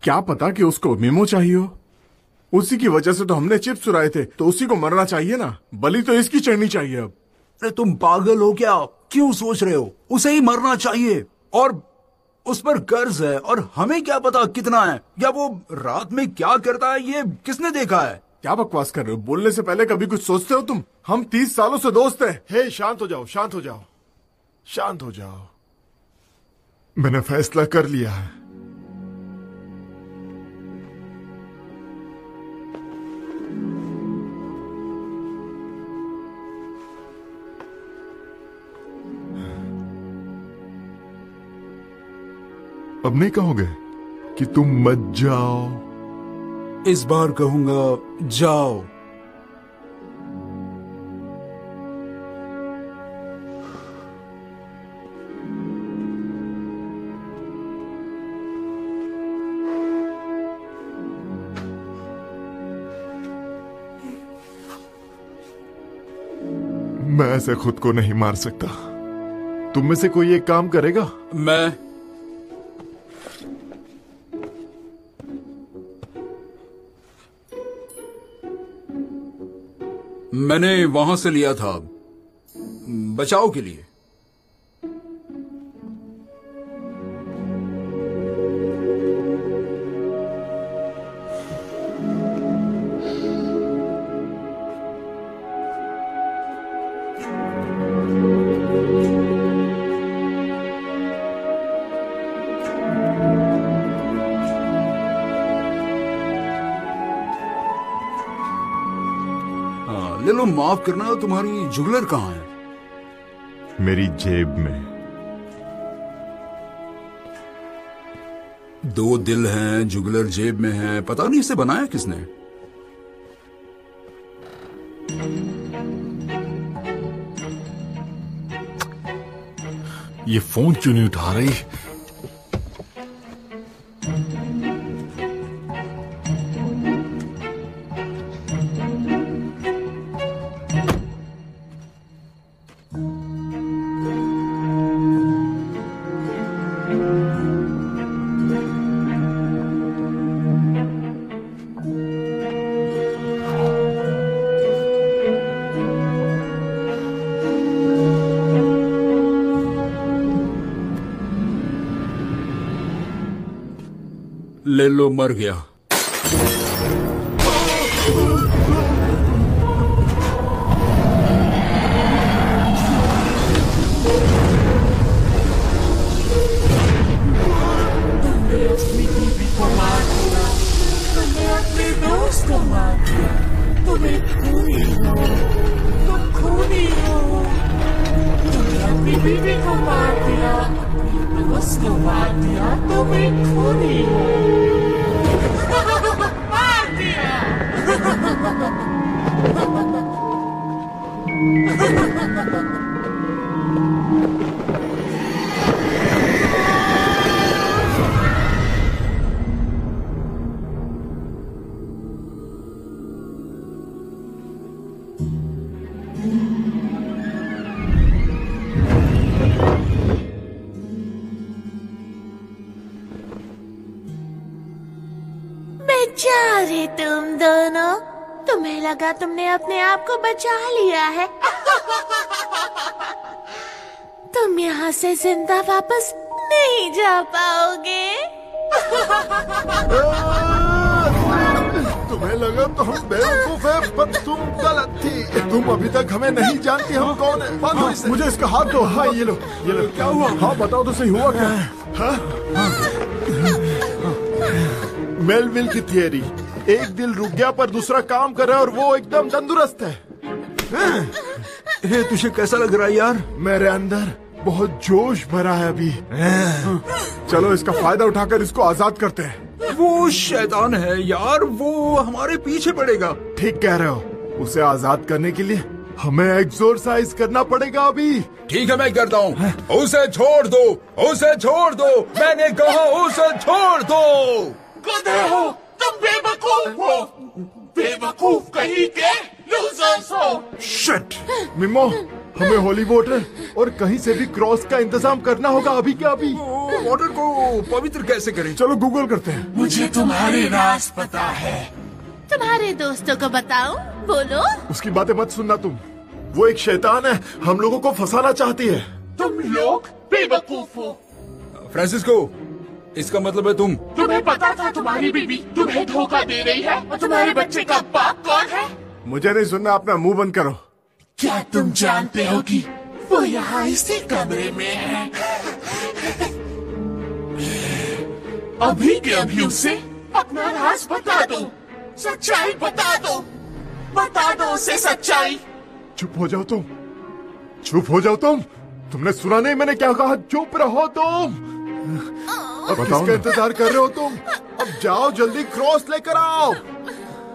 क्या पता कि उसको मीमो चाहिए हो? उसी की वजह से तो हमने चिप्स चुराए थे, तो उसी को मरना चाहिए ना। बलि तो इसकी चढ़नी चाहिए। अब अरे तुम पागल हो क्या? क्यों सोच रहे हो? उसे ही मरना चाहिए। और उस पर कर्ज है, और हमें क्या पता कितना है, या वो रात में क्या करता है, ये किसने देखा है? क्या बकवास कर रहे हो? बोलने से पहले कभी कुछ सोचते हो तुम? हम 30 सालों से दोस्त हैं। हे, शांत हो जाओ, शांत हो जाओ, शांत हो जाओ। मैंने फैसला कर लिया है। अब नहीं कहोगे कि तुम मत जाओ? इस बार कहूंगा, जाओ। मैं ऐसे खुद को नहीं मार सकता। तुम में से कोई एक काम करेगा? मैं मैंने वहां से लिया था बचाव के लिए। ले लो, माफ करना, तुम्हारी जुगलर कहाँ है? मेरी जेब में। 2 दिल हैं, जुगलर जेब में है। पता नहीं इसे बनाया किसने। ये फोन क्यों नहीं उठा रही? ले लो, मर गया। बेचारे तुम दोनों, तुम्हें लगा तुमने अपने आप को बचा लिया है। तुम यहाँ से जिंदा वापस नहीं जा पाओगे। तुम्हें लगा तो हम बेवकूफ हैं, पर तुम गलत थी। तुम अभी तक हमें नहीं जानती हम कौन है। हाँ, मुझे इसका हाथ दो। हाँ, ये लो, ये लो। क्या हुआ? हाँ, बताओ तो सही, हुआ क्या? मेलविल की थियरी, एक दिल रुक गया पर दूसरा काम कर रहा है और वो एकदम तंदुरुस्त है। तुझे कैसा लग रहा है यार? मेरे अंदर बहुत जोश भरा है अभी। चलो इसका फायदा उठाकर इसको आजाद करते हैं। वो शैतान है यार, वो हमारे पीछे पड़ेगा। ठीक कह रहे हो। उसे आजाद करने के लिए हमें एक्सरसाइज करना पड़ेगा अभी। ठीक है, मैं करता हूँ। उसे छोड़ दो, उसे छोड़ दो, मैंने कहा उसे छोड़ दो। गधे हो तुम, बेवकूफ हो, बेवकूफ कहीं के लूजर्स हो। शिट मिमो, हमें होली वाटर और कहीं से भी क्रॉस का इंतजाम करना होगा अभी के अभी। वाटर को पवित्र कैसे करें? चलो गूगल करते हैं। मुझे तुम्हारे राज पता है। तुम्हारे दोस्तों को बताओ, बोलो। उसकी बातें मत सुनना तुम, वो एक शैतान है, हम लोगों को फंसाना चाहती है। तुम लोग बेवकूफ हो। फ्रांसिस्को, इसका मतलब है तुम्हें पता था तुम्हारी बीवी तुम्हें धोखा दे रही है और तुम्हारे बच्चे का बाप कौन है? मुझे नहीं सुनना, अपना मुंह बंद करो। क्या तुम जानते हो कि वो यहाँ इसी कमरे में है? अभी के अभी उसे अपना राज बता दो, सच्चाई बता दो, बता दो उसे सच्चाई। चुप हो जाओ तुम, चुप हो जाओ तुम। तुमने सुना नहीं मैंने क्या कहा? चुप रहो तुम। अब किसका इंतजार कर रहे हो तुम? अब जाओ जल्दी क्रॉस लेकर आओ।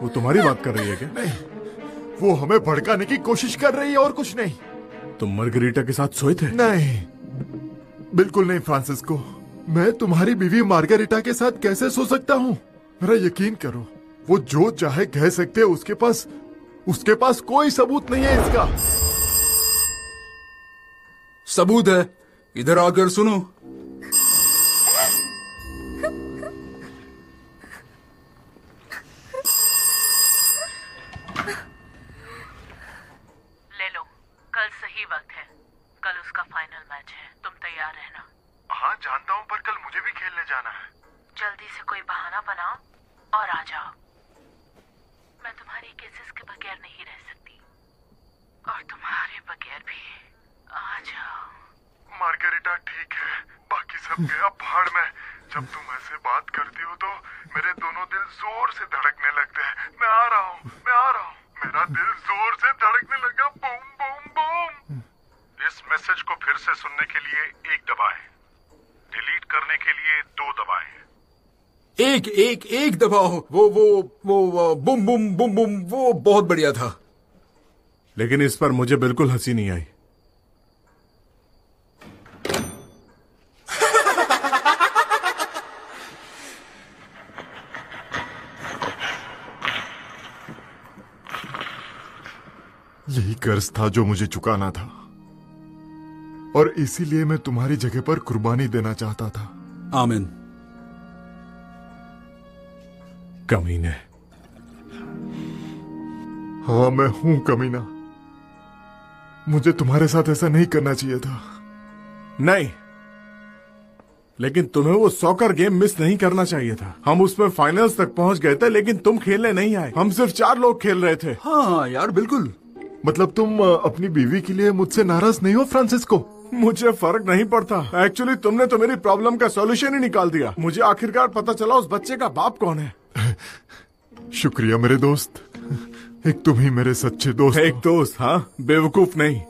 वो तुम्हारी बात कर रही है क्या? नहीं, वो हमें भड़काने की कोशिश कर रही है और कुछ नहीं। तुम मार्गरीटा के साथ सोए थे? नहीं, बिल्कुल नहीं फ्रांसिस्को। मैं तुम्हारी बीवी मार्गरीटा के साथ कैसे सो सकता हूँ? मेरा यकीन करो, वो जो चाहे कह सकते हैं। उसके पास कोई सबूत नहीं है इसका। सबूत है, इधर आकर सुनो। खाना बनाओ और आ जाओ। मैं तुम्हारी केसेस के बगैर नहीं रह सकती और तुम्हारे बगैर भी। आ जाओ। मार्गेरिटा ठीक है, बाकी सब गया भाड़ में। जब तुम ऐसे बात करती हो तो मेरे दोनों दिल जोर से धड़कने लगते हैं। मैं आ रहा हूँ, मैं आ रहा हूँ। मेरा दिल जोर से धड़कने लगा। Boom boom boom. इस मैसेज को फिर से सुनने के लिए 1 दबाएं, डिलीट करने के लिए 2 दबाएं। एक एक एक दबाओ। वो बुम बुम बुम बुम, वो बहुत बढ़िया था। लेकिन इस पर मुझे बिल्कुल हंसी नहीं आई। यही कर्ज था जो मुझे चुकाना था, और इसीलिए मैं तुम्हारी जगह पर कुर्बानी देना चाहता था। आमिन। कमीने। हाँ, मैं हूं कमीना। मुझे तुम्हारे साथ ऐसा नहीं करना चाहिए था। नहीं, लेकिन तुम्हें वो सॉकर गेम मिस नहीं करना चाहिए था। हम उसमें फाइनल्स तक पहुंच गए थे, लेकिन तुम खेलने नहीं आए। हम सिर्फ 4 लोग खेल रहे थे। हाँ यार, बिल्कुल। मतलब तुम अपनी बीवी के लिए मुझसे नाराज नहीं हो फ्रांसिस्को? मुझे फर्क नहीं पड़ता। एक्चुअली तुमने तो मेरी प्रॉब्लम का सॉल्यूशन ही निकाल दिया। मुझे आखिरकार पता चला उस बच्चे का बाप कौन है। शुक्रिया मेरे दोस्त। एक तुम ही मेरे सच्चे दोस्त। एक दोस्त? हाँ, बेवकूफ नहीं।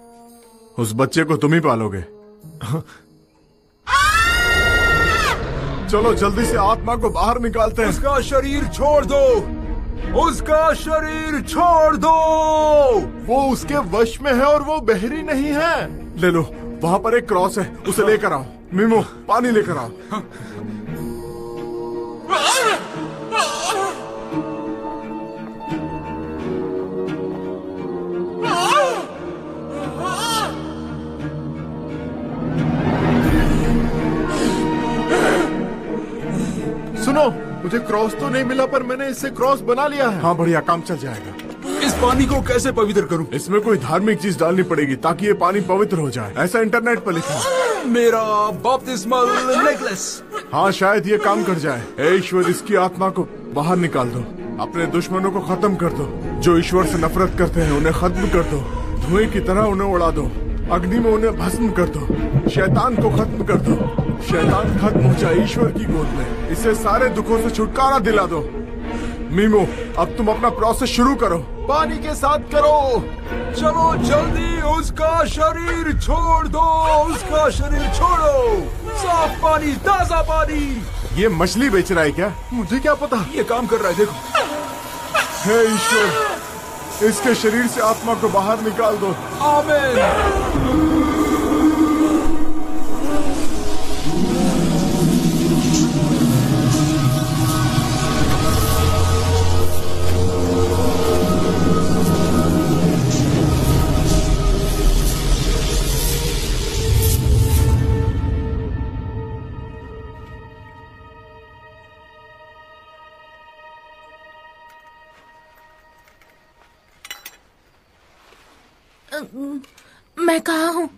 उस बच्चे को तुम ही पालोगे। चलो जल्दी से आत्मा को बाहर निकालते हैं। उसका शरीर छोड़ दो, उसका शरीर छोड़ दो। वो उसके वश में है और वो बहरी नहीं है। ले लो, वहाँ पर एक क्रॉस है, उसे लेकर आओ। मीमो, पानी लेकर आओ। सुनो, मुझे क्रॉस तो नहीं मिला, पर मैंने इससे क्रॉस बना लिया है। हाँ, बढ़िया, काम चल जाएगा। इस पानी को कैसे पवित्र करूं? इसमें कोई धार्मिक चीज डालनी पड़ेगी ताकि ये पानी पवित्र हो जाए। ऐसा इंटरनेट पर लिखा है। मेरा बपतिस्मल नेकलेस। हाँ, शायद ये काम कर जाए। हे ईश्वर, इसकी आत्मा को बाहर निकाल दो। अपने दुश्मनों को खत्म कर दो। जो ईश्वर से नफरत करते हैं उन्हें खत्म कर दो। धुएं की तरह उन्हें उड़ा दो। अग्नि में उन्हें भस्म कर दो। शैतान को खत्म कर दो। शैतान खत्म हो जाए ईश्वर की गोद में। इसे सारे दुखों से छुटकारा दिला दो। मीमो, अब तुम अपना प्रोसेस शुरू करो। पानी के साथ करो। चलो जल्दी, उसका शरीर छोड़ दो, उसका शरीर छोड़ो। साफ पानी, ताजा पानी। ये मछली बेच रहा है क्या? मुझे क्या पता। ये काम कर रहा है, देखो। हे ईश्वर, इसके शरीर से आत्मा को बाहर निकाल दो। आमीन। मैं कहाँ हूँ?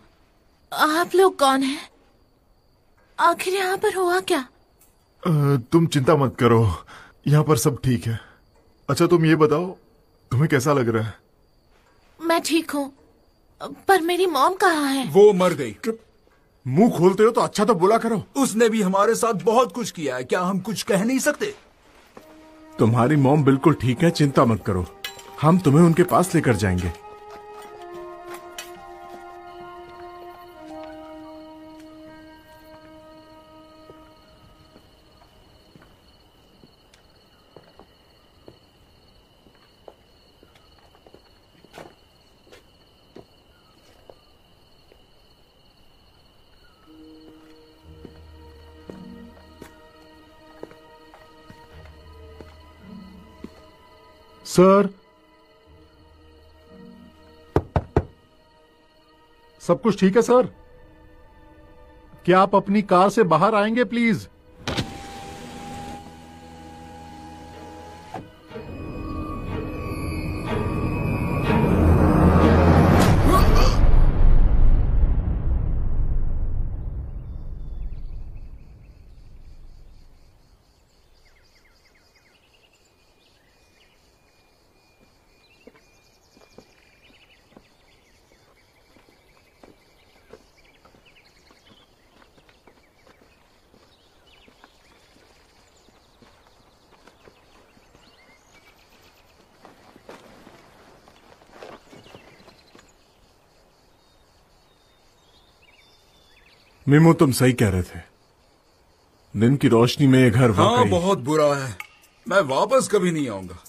आप लोग कौन हैं? आखिर यहाँ पर हुआ क्या? तुम चिंता मत करो, यहाँ पर सब ठीक है। अच्छा, तुम ये बताओ, तुम्हें कैसा लग रहा है? मैं ठीक हूँ, पर मेरी मॉम कहाँ है? वो मर गई। मुंह खोलते हो तो अच्छा तो बोला करो। उसने भी हमारे साथ बहुत कुछ किया है, क्या हम कुछ कह नहीं सकते? तुम्हारी मॉम बिल्कुल ठीक है, चिंता मत करो। हम तुम्हें उनके पास लेकर जाएंगे। सर, सब कुछ ठीक है सर? क्या आप अपनी कार से बाहर आएंगे प्लीज? मीमू, तुम सही कह रहे थे। दिन की रोशनी में ये घर हाँ, वाकई बहुत बुरा है। मैं वापस कभी नहीं आऊंगा।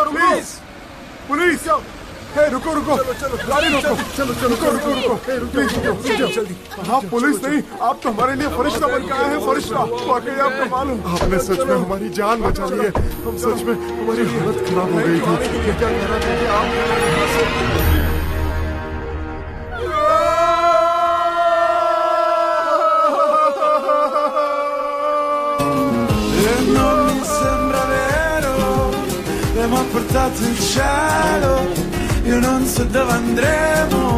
Please, police! हे, रुको रुको, गाड़ी रोको, चलो चलो चलो रुको, प्लीज जल्दी। हाँ, पुलिस नहीं, आप तो हमारे लिए फरिश्ता बन के आए हैं, फरिश्ता। वाकई आप कमाल हो। आपने सच में हमारी जान बचा ली है। हम सच में, हमारी हालत खराब हो गई थी। क्या कहना चाहिए आप? portato il cielo, io non so dove andremo,